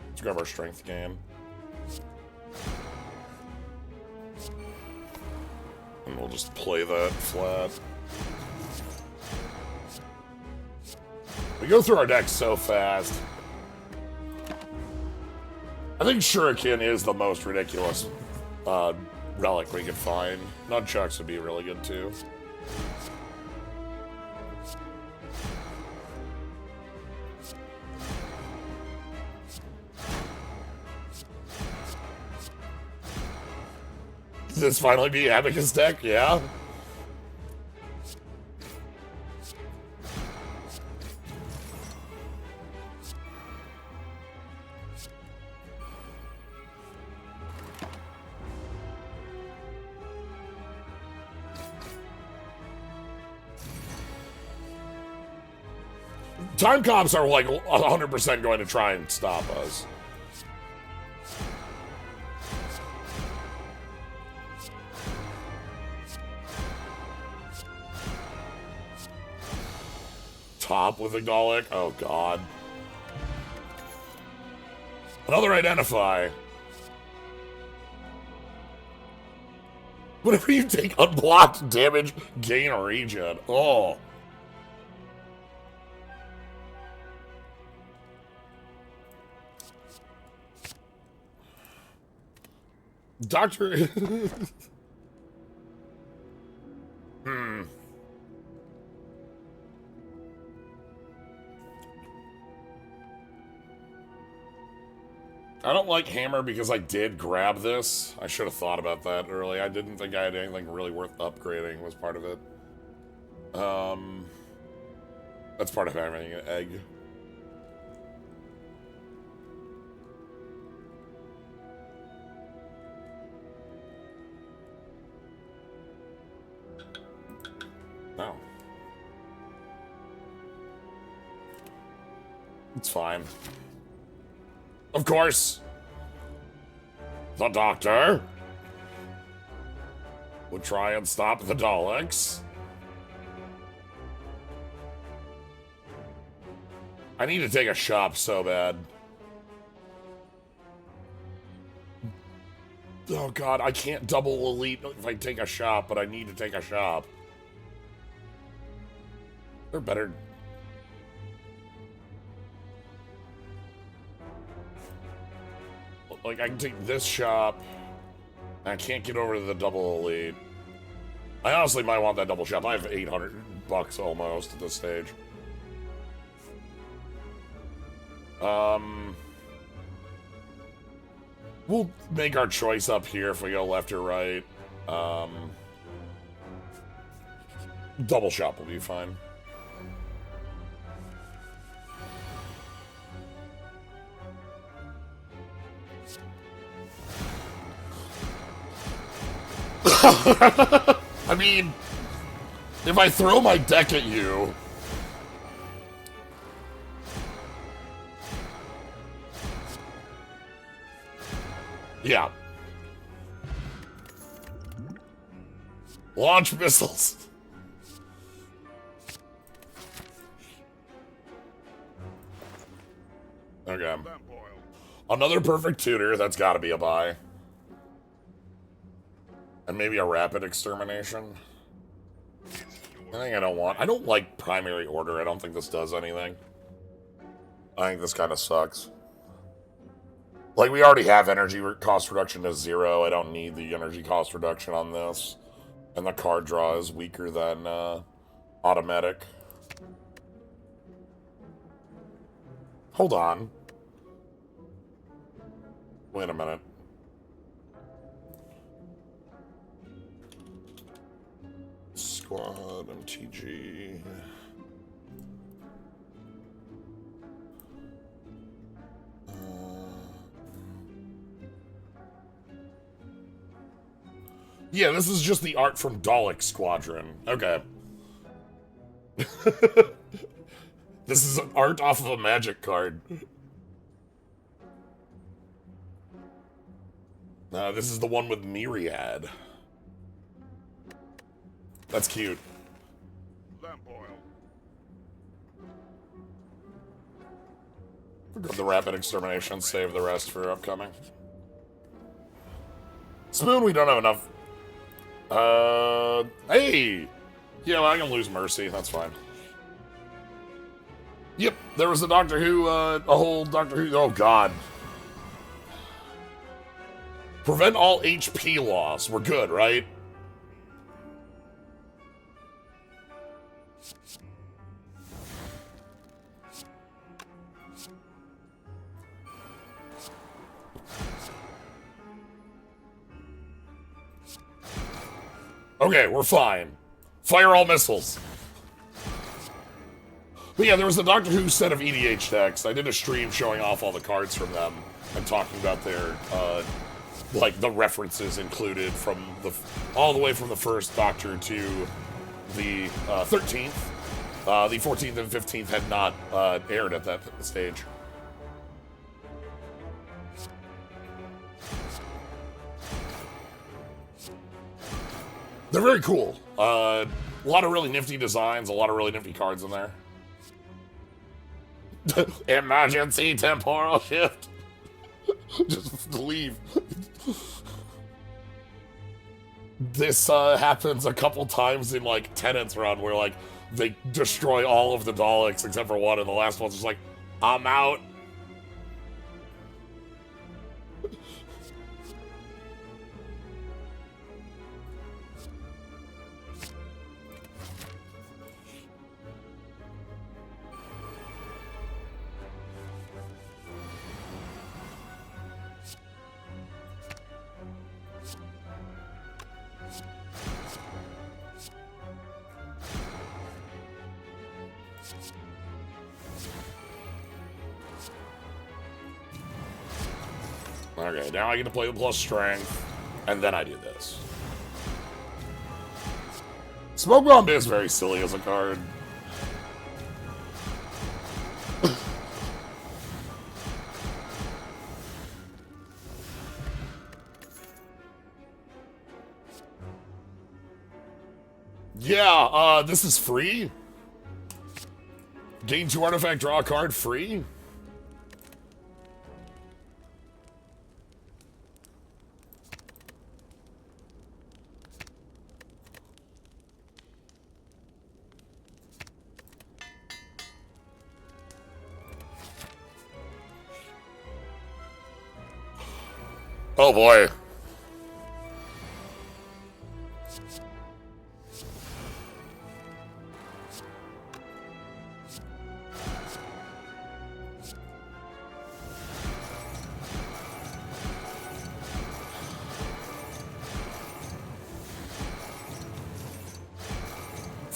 Let's grab our strength game. And we'll just play that flat. We go through our deck so fast. I think Shuriken is the most ridiculous relic we could find. Nunchucks would be really good too. Does this finally be Abacus deck? Yeah. Time comps are like 100% going to try and stop us. Top with a Dalek? Oh god. Another identify. Whenever you take unblocked damage, gain a regen. Oh. Doctor... I don't like Hammer because I did grab this. I should have thought about that early. I didn't think I had anything really worth upgrading was part of it. That's part of having an egg. No. It's fine. Of course. The Doctor would try and stop the Daleks. I need to take a shop so bad. Oh god, I can't double elite if I take a shop, but I need to take a shop. They're better. Like, I can take this shop. I can't get over to the double elite. I honestly might want that double shop. I have $800 almost at this stage. We'll make our choice up here if we go left or right. Double shop will be fine. I mean, if I throw my deck at you... Yeah. Launch missiles. Okay. Another perfect tutor, that's gotta be a buy. And maybe a rapid extermination. I think I don't want... I don't like primary order. I don't think this does anything. I think this kind of sucks. Like, we already have energy cost reduction to 0. I don't need the energy cost reduction on this. And the card draw is weaker than automatic. Hold on. Wait a minute. Squad, MTG... Yeah, this is just the art from Dalek Squadron. Okay. This is an art off of a magic card. This is the one with Myriad. That's cute. Lamp oil. Grab the rapid extermination, save the rest for upcoming. Spoon, we don't have enough. Hey! Yeah, well, I can lose Mercy, that's fine. Yep, there was a Doctor Who, a whole Doctor Who, oh god. Prevent all HP loss, we're good, right? Okay, we're fine. Fire all missiles. But yeah, there was a Doctor Who set of EDH decks. I did a stream showing off all the cards from them and talking about their, like, the references included from the, all the way from the first Doctor to the 13th. The 14th and 15th had not aired at that stage. They're very cool. A lot of really nifty designs, a lot of really nifty cards in there. Emergency temporal shift. Just leave. This happens a couple times in like Tenant's Run where like they destroy all of the Daleks except for one, and the last one's just like, I'm out. Okay, now I get to play the plus strength, and then I do this. Smoke Bomb is very silly as a card. Yeah, this is free? Gain 2 artifact, draw a card, free? Oh boy.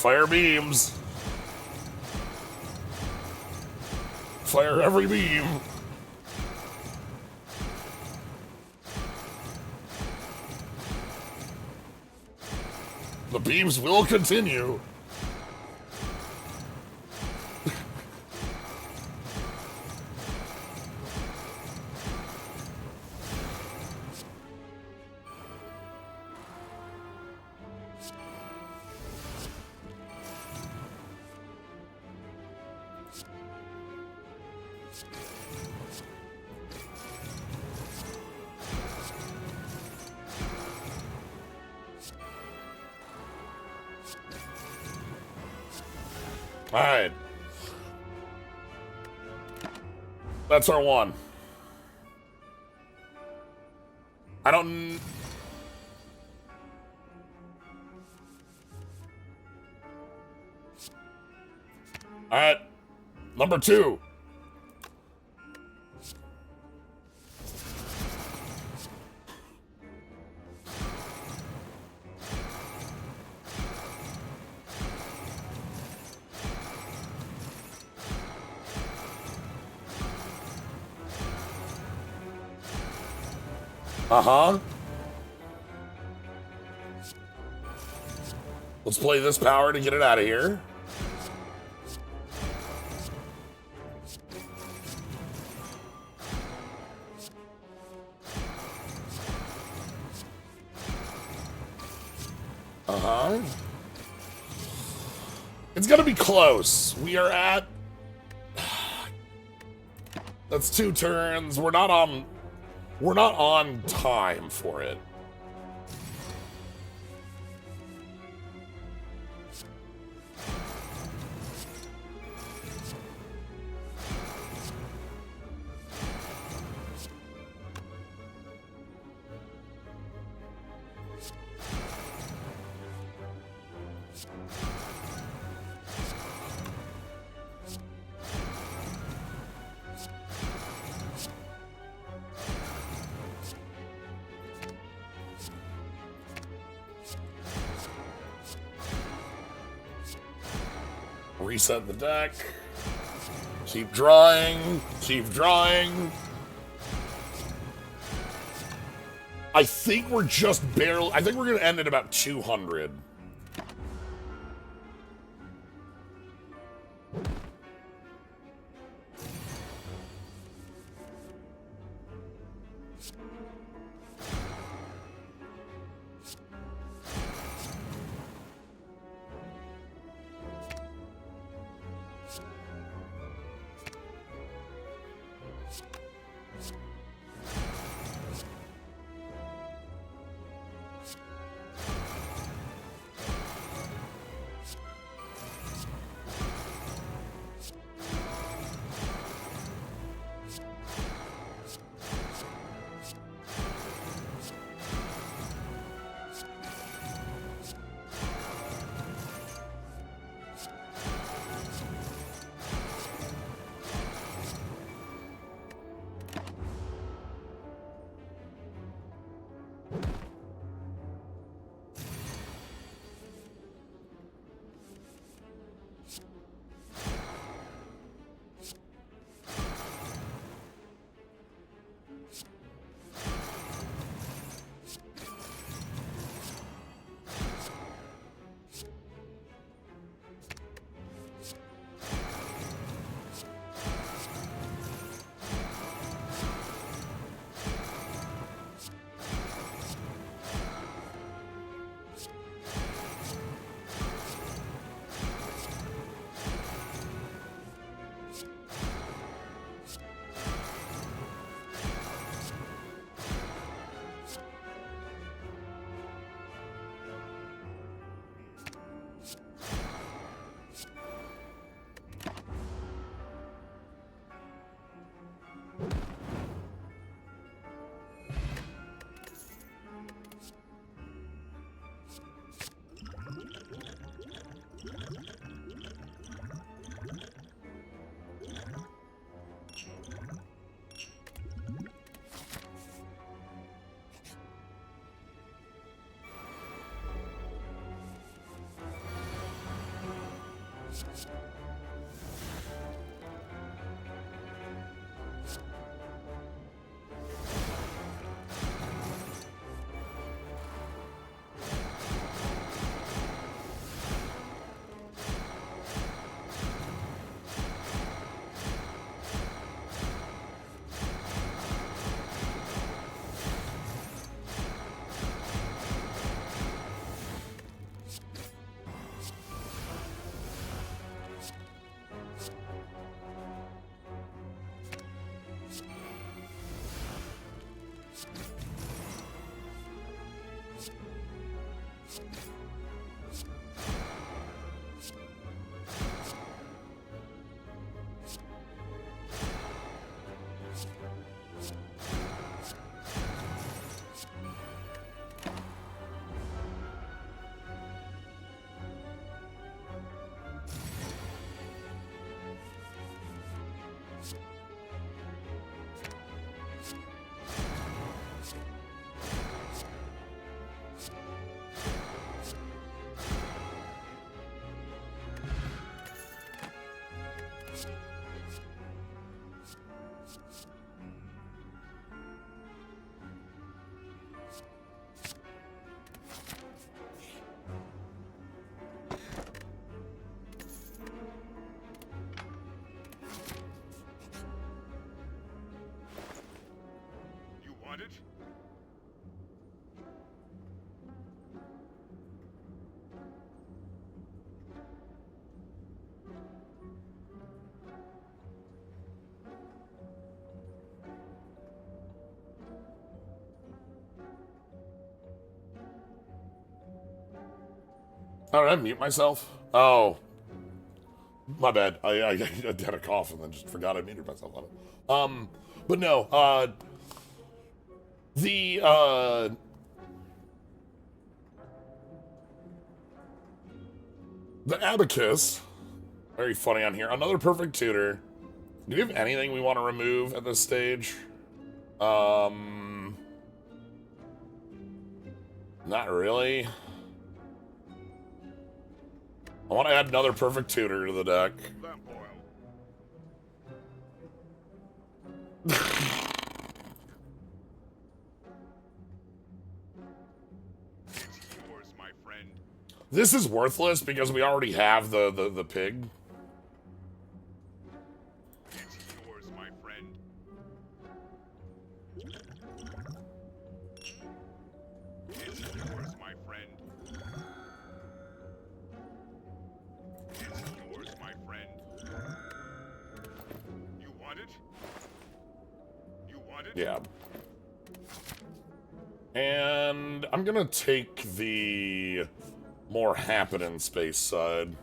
Fire beams. Fire every beam. The beams will continue. Alright. That's our one. I don't... Alright. Number 2. Uh-huh. Let's play this power to get it out of here. Uh-huh. It's gonna be close. We are at... That's 2 turns. We're not on time for it. Reset the deck. Keep drawing. Keep drawing. I think we're just barely... I think we're going to end at about 200. Want it? All right, mute myself. Oh, my bad. I had a cough and then just forgot I muted myself on it. But no, the abacus, very funny on here. Another perfect tutor. Do we have anything we want to remove at this stage? Not really. I want to add another perfect tutor to the deck. Lamp oil. It's yours, my friend. This is worthless because we already have the pig. It's yours, my friend. It's yours, my friend. It's yours, my friend. You want it? You want it? Yeah. And I'm gonna take the more happening space side.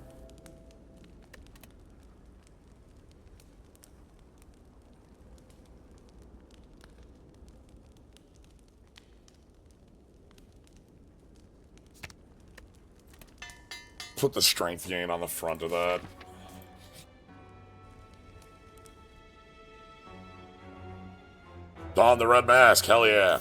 Put the strength gain on the front of that. Don the red mask, hell yeah.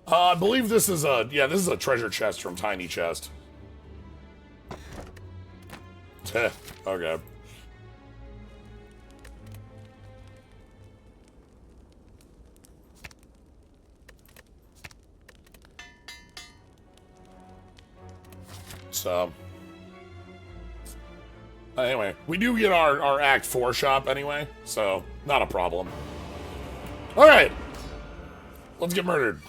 I believe this is a, yeah, this is a treasure chest from Tiny Chest. Okay. So, anyway, we do get our Act 4 shop anyway, so not a problem. Alright, let's get murdered.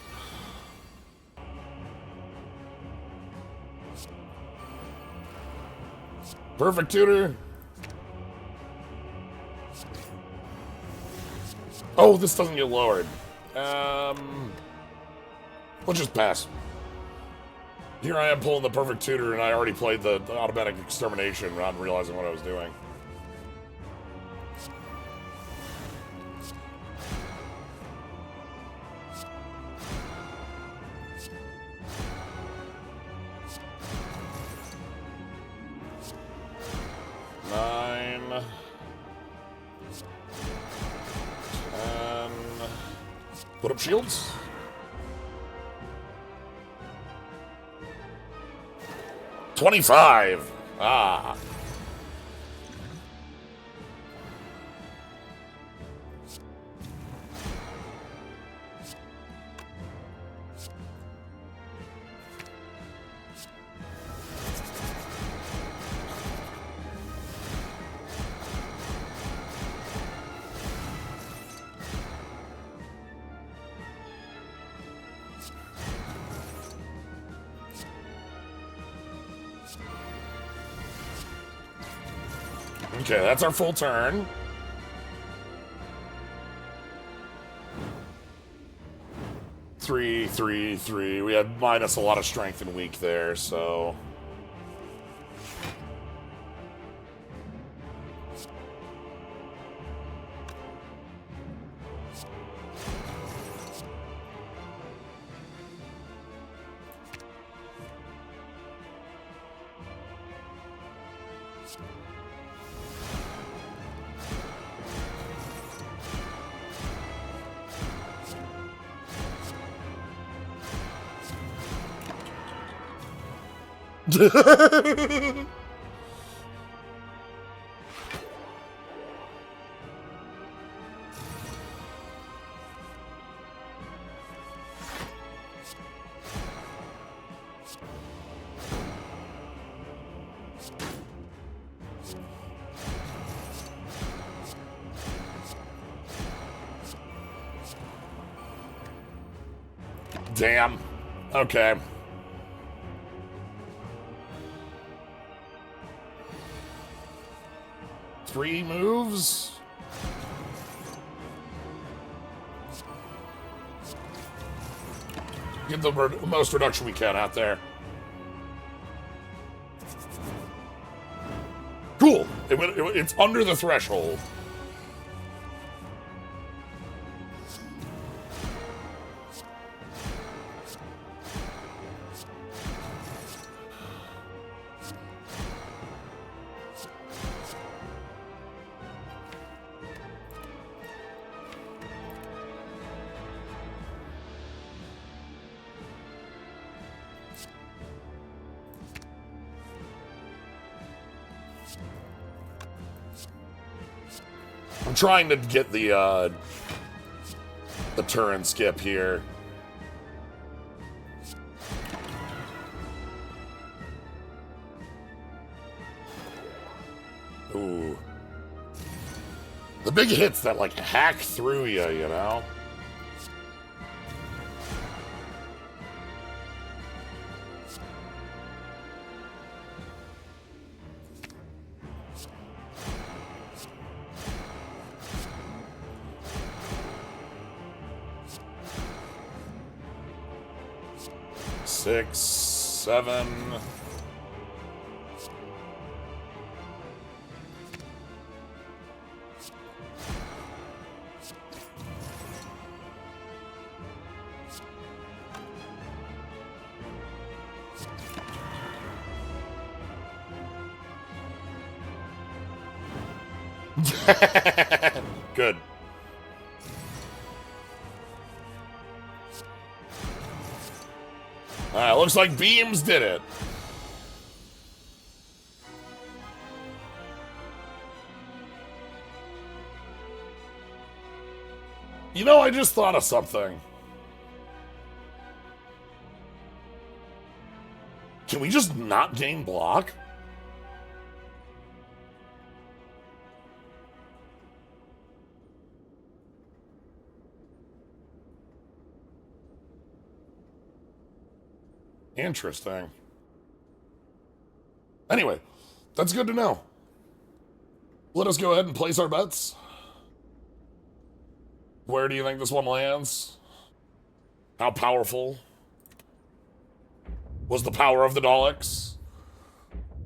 Perfect tutor. Oh, this doesn't get lowered. Let's just pass. Here I am pulling the perfect tutor, and I already played the automatic extermination without realizing what I was doing. Put up shields. $25. Ah. Okay, that's our full turn. Three, 3. We had minus a lot of strength and weak there, so... Damn. Okay. Three moves. Get the most reduction we can out there. Cool. It's under the threshold. I'm trying to get the turn skip here. Ooh. The big hits that, like, hack through you, you know? Six, 7. Good. Alright, looks like beams did it. You know, I just thought of something. Can we just not gain block? Interesting. Anyway, that's good to know. Let us go ahead and place our bets. Where do you think this one lands? How powerful was the power of the Daleks?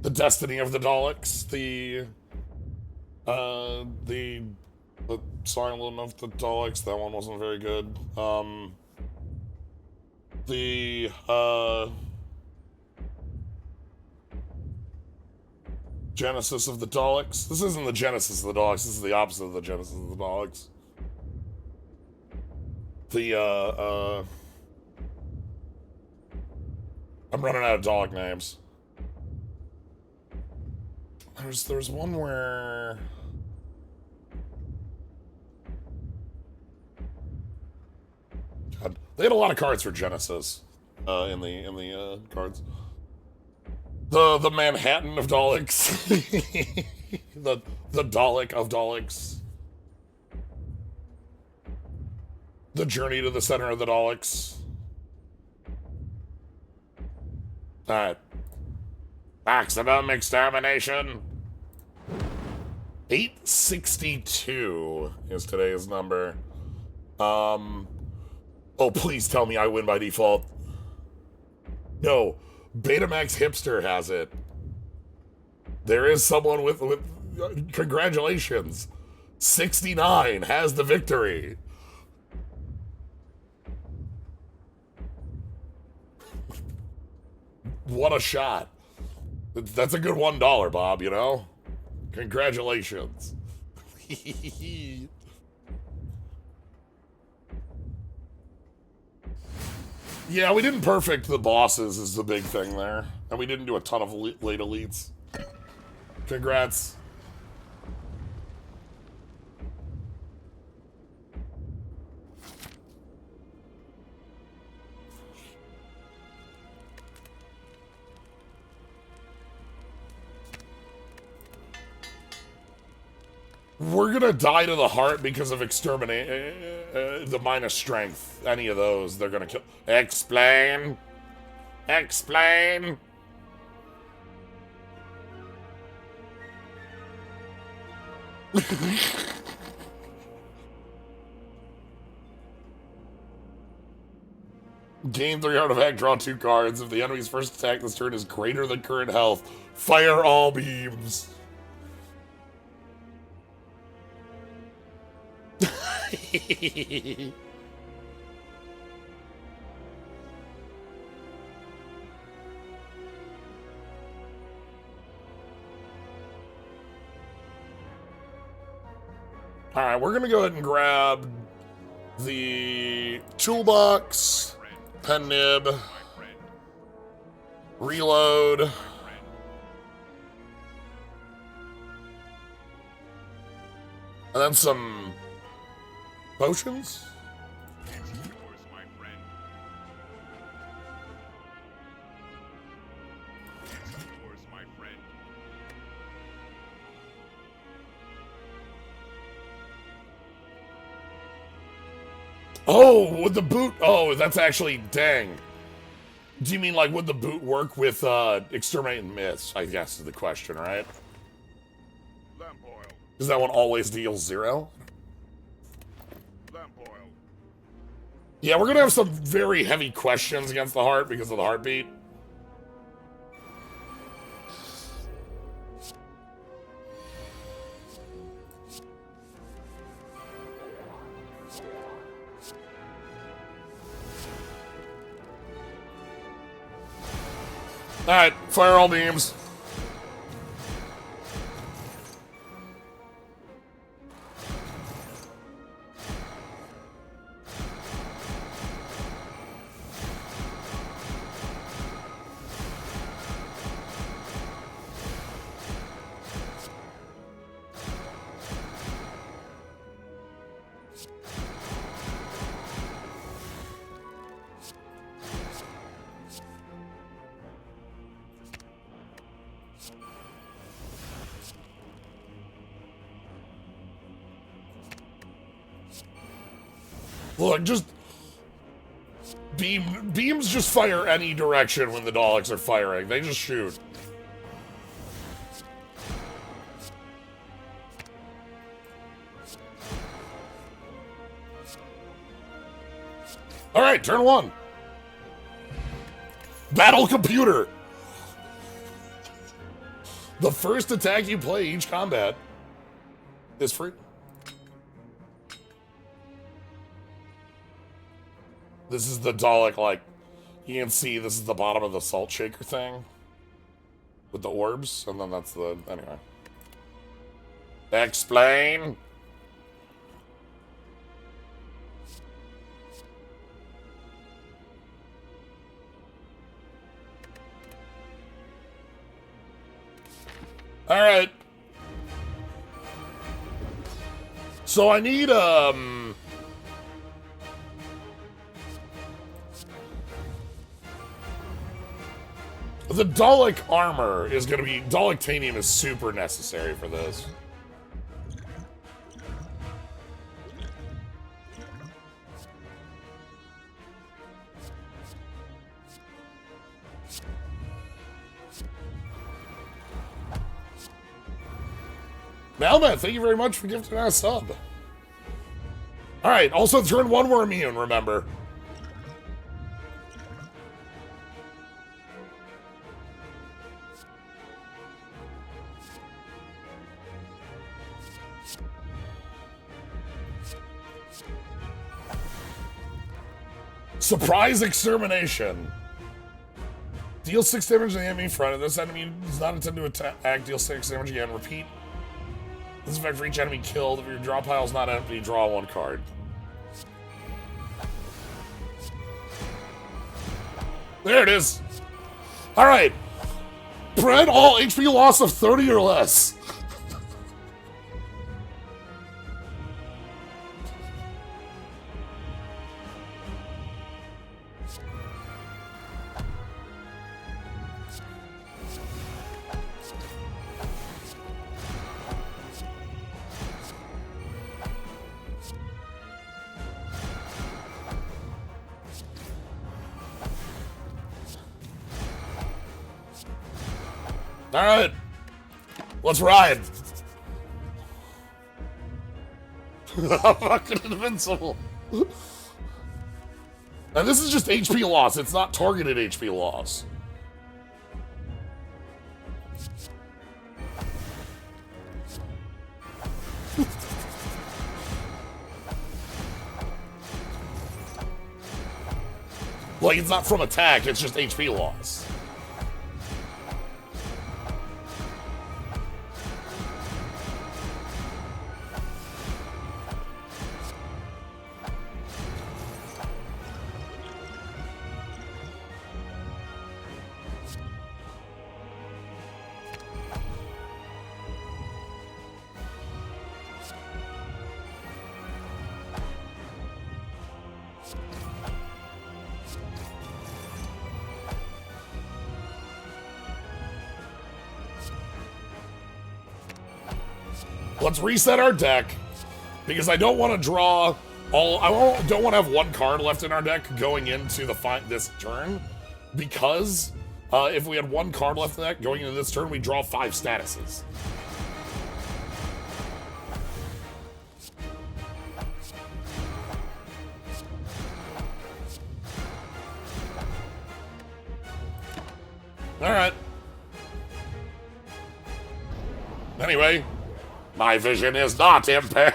The destiny of the Daleks? The silent of the Daleks? That one wasn't very good. The Genesis of the Daleks. This isn't the Genesis of the Daleks, this is the opposite of the Genesis of the Daleks. The, I'm running out of Dalek names. There's one where... God, they had a lot of cards for Genesis, in the cards. The Manhattan of Daleks. the Dalek of Daleks. The Journey to the Center of the Daleks. Alright. Maximum extermination. 862 is today's number. Oh, please tell me I win by default. No. Betamax Hipster has it. There is someone with congratulations. 69 has the victory. What a shot. That's a good $1, Bob, you know? Congratulations. Yeah, we didn't perfect the bosses is the big thing there. And we didn't do a ton of late elites. Congrats. We're gonna die to the heart because of exterminate the minus strength. Any of those, they're gonna kill. Explain. Explain. Gain 3 artifact, draw 2 cards. If the enemy's first attack this turn is greater than current health, fire all beams. Alright, we're gonna go ahead and grab the toolbox, pen nib, reload, and then some potions? It's yours, my friend. It's yours, my friend. Oh, would the boot... Oh, that's actually... Dang. Do you mean, like, would the boot work with, Exterminate and Miss, I guess is the question, right? Lamp oil. Does that one always deal 0? Lamp oil. Yeah, we're gonna have some very heavy questions against the heart because of the heartbeat. Alright, fire all beams. Look, just... Beams just fire any direction when the Daleks are firing. They just shoot. Alright, turn 1. Battle computer! The first attack you play each combat is free. This is the Dalek, like, you can see this is the bottom of the salt shaker thing. With the orbs, and then that's the, anyway. Explain! Alright. So I need, the Dalek armor is gonna be... Dalek-tanium is super necessary for this. Malmet, thank you very much for gifting us a sub. Alright, also turn 1 we're immune, remember. Surprise extermination. Deal 6 damage to the enemy in front, and this enemy does not intend to attack. Deal 6 damage again. Repeat. This effect for each enemy killed. If your draw pile is not empty, draw 1 card. There it is. Alright. Prevent all HP loss of 30 or less. Alright. Let's ride. Fucking invincible. And this is just HP loss. It's not targeted HP loss. Like, it's not from attack, it's just HP loss. Let's reset our deck, because I don't want to draw all... don't want to have 1 card left in our deck going into this turn, because if we had 1 card left in the deck going into this turn, we draw 5 statuses. Alright. Anyway... My vision is not impaired.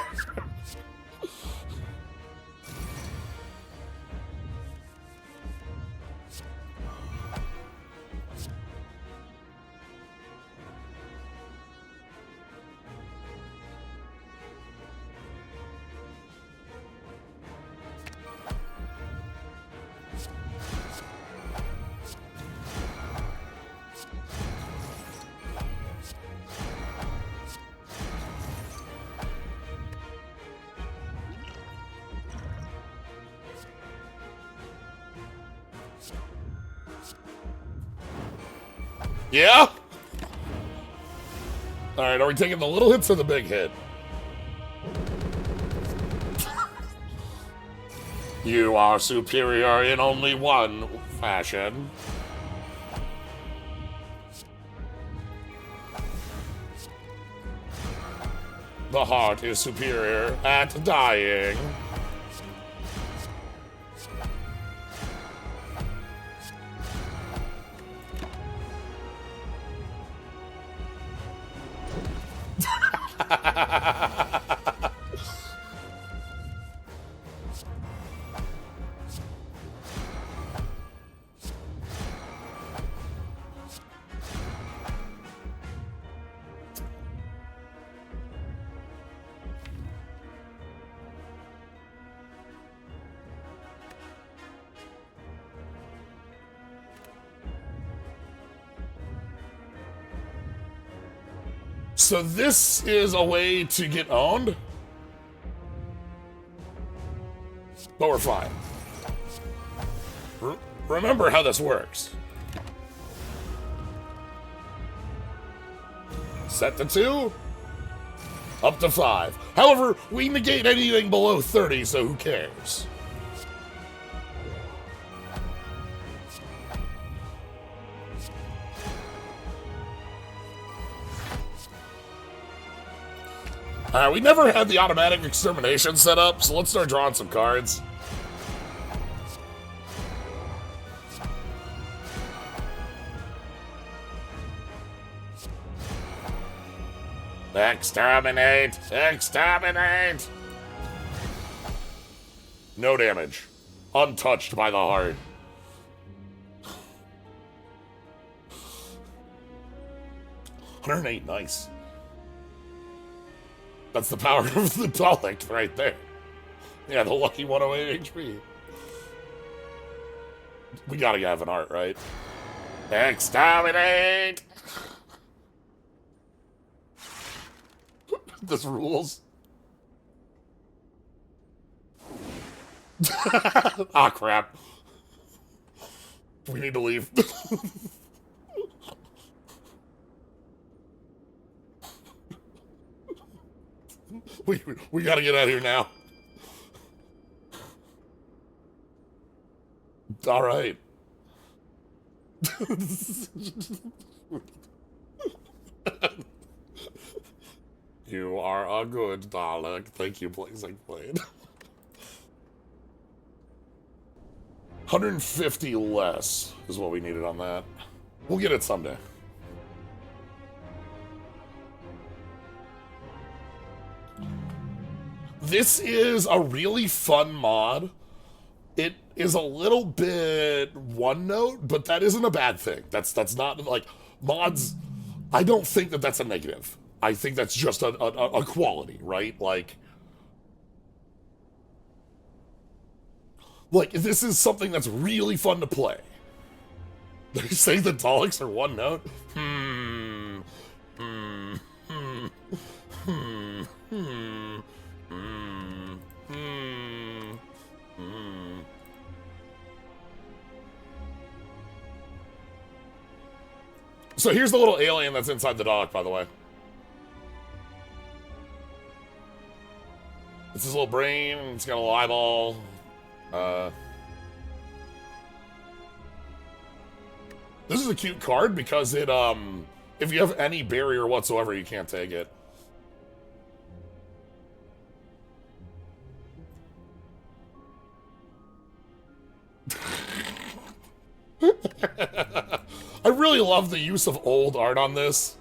Yeah? Alright, are we taking the little hits or the big hit? You are superior in only one fashion. The heart is superior at dying. So this is a way to get owned. But we're fine. Remember how this works. Set to 2. Up to 5. However, we negate anything below 30, so who cares? We never had the automatic extermination set up, so let's start drawing some cards. Exterminate! Exterminate! No damage. Untouched by the heart. $108, nice. That's the power of the Dalek right there. Yeah, the lucky 108 HP. We gotta have an art, right? Exterminate! This rules. Ah, crap. We need to leave. we gotta get out of here now. All right. You are a good Dalek. Thank you, Blazing Blade. 150 less is what we needed on that. We'll get it someday. This is a really fun mod. It is a little bit one note, but that isn't a bad thing. That's not like mods. I don't think that that's a negative. I think that's just a quality, right? Like this is something that's really fun to play. They say the Daleks are one note. So here's the little alien that's inside the Dalek, by the way. It's his little brain. It's got a little eyeball. This is a cute card because it, if you have any barrier whatsoever, you can't take it. I really love the use of old art on this.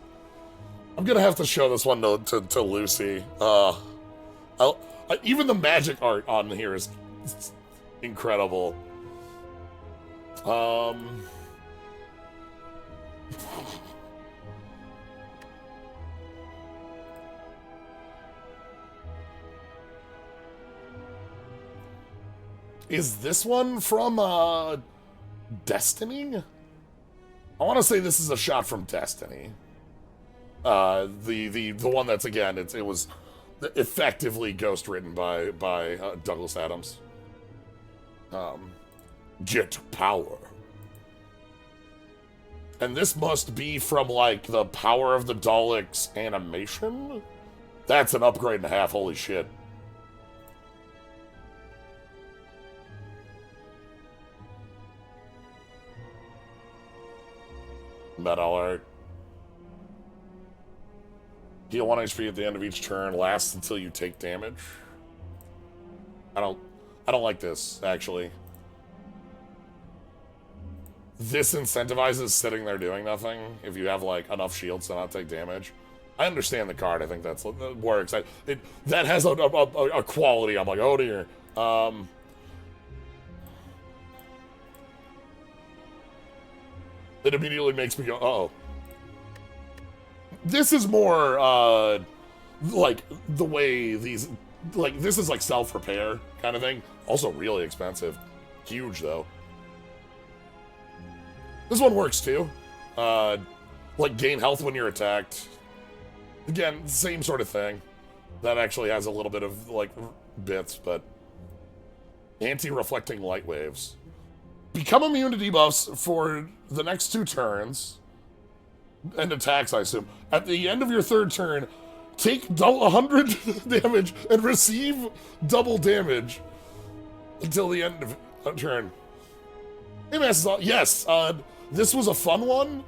I'm gonna have to show this one to Lucy. Even the magic art on here is incredible. Is this one from Destiny? I want to say this is a shot from Destiny. The one that's, again, it was effectively ghost written by Douglas Adams. Jet power. And this must be from, like, the Power of the Daleks animation? That's an upgrade and a half, holy shit. Metal art. Deal 1 HP at the end of each turn, lasts until you take damage. I don't like this, actually. This incentivizes sitting there doing nothing if you have, like, enough shields to not take damage. I understand the card. I think that works. That has a quality. I'm like, oh dear. It immediately makes me go, uh-oh. This is more, like, the way these... Like, this is like self-repair kind of thing. Also really expensive. Huge, though. This one works, too. Like, gain health when you're attacked. Again, same sort of thing. That actually has a little bit of, like, bits, but... Anti-reflecting light waves. Become immune to debuffs for the next 2 turns. And attacks, I assume. At the end of your 3rd turn, take 100 damage and receive double damage until the end of a turn. Hey, man, yes, this was a fun one.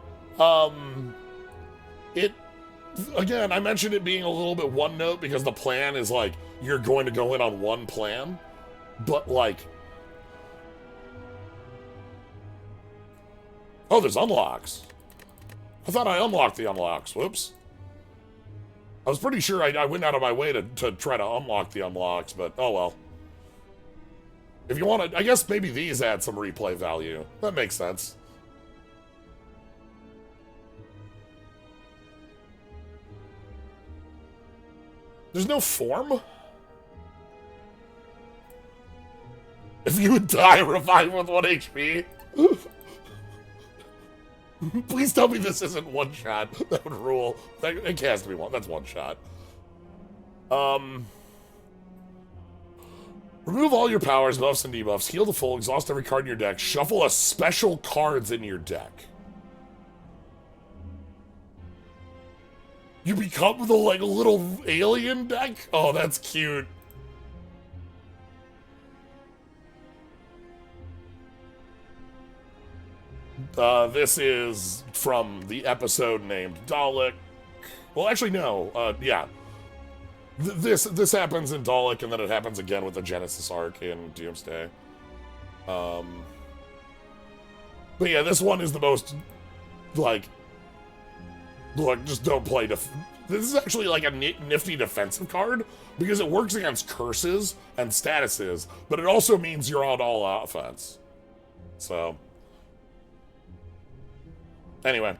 Again, I mentioned it being a little bit one note because the plan is like, you're going to go in on one plan, but like, oh, there's unlocks. I thought I unlocked the unlocks. Whoops. I was pretty sure I went out of my way to try to unlock the unlocks, but oh well. If you want to, I guess maybe these add some replay value. That makes sense. There's no form? If you would die, revive with 1 HP. Please tell me this isn't one shot. That would rule. It has to be one. That's one shot. Remove all your powers, buffs, and debuffs. Heal to full. Exhaust every card in your deck. Shuffle a special cards in your deck. You become the, like, little alien deck? Oh, that's cute. This is from the episode named Dalek. Well, actually, no. Yeah. This happens in Dalek, and then it happens again with the Genesis arc in Doomsday. But yeah, this one is the most, like, look, just don't play this is actually like a nifty defensive card, because it works against curses and statuses, but it also means you're on all offense. So, anyway.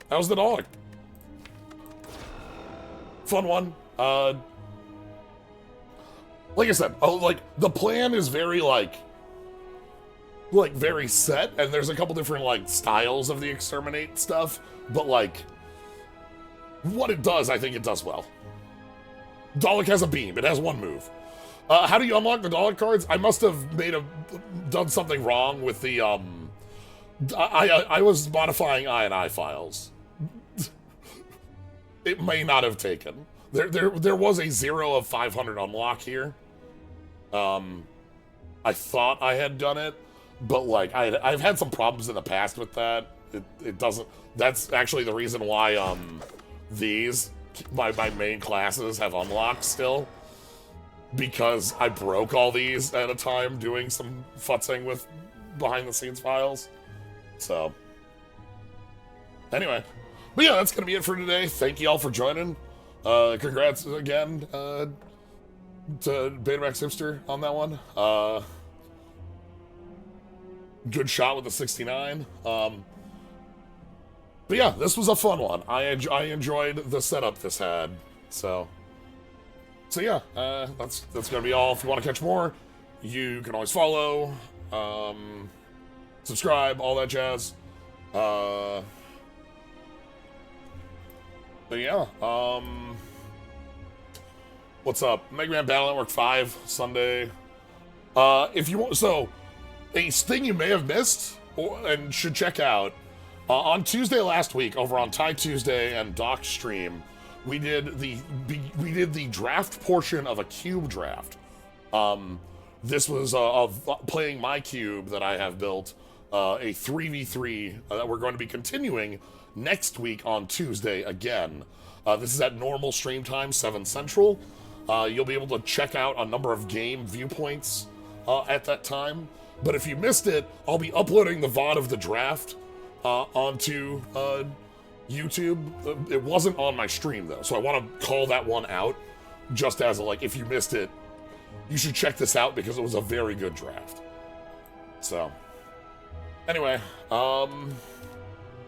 How's the Dalek? Fun one. Like I said, the plan is very, like very set, and there's a couple different, like, styles of the Exterminate stuff, but, like, what it does, I think it does well. Dalek has a beam. It has 1 move. How do you unlock the Dalek cards? I must have done something wrong with the, I was modifying I files. It may not have taken. There was a 0 of 500 unlock here. I thought I had done it, but, like, I've had some problems in the past with that. It doesn't. That's actually the reason why my main classes have unlocked still, because I broke all these at a time doing some futzing with behind the scenes files. So anyway, but yeah, that's gonna be it for today. Thank you all for joining. Congrats again to Betamax Hipster on that one. Good shot with the 69. But yeah, this was a fun one. I enjoyed the setup this had. So yeah, that's gonna be all. If you want to catch more, you can always follow, subscribe, all that jazz. But yeah, what's up? Mega Man Battle Network 5 Sunday. If you want, so a thing you may have missed and should check out, on Tuesday last week over on Ty Tuesday and Doc's stream, we did the draft portion of a cube draft. This was of playing my cube that I have built, a 3v3 that we're going to be continuing next week on Tuesday again. This is at normal stream time, 7 Central. You'll be able to check out a number of game viewpoints at that time. But if you missed it, I'll be uploading the VOD of the draft onto YouTube. It wasn't on my stream, though, so I want to call that one out just as a, like, if you missed it, you should check this out because it was a very good draft. So, anyway,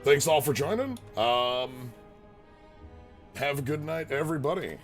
thanks all for joining. Have a good night, everybody.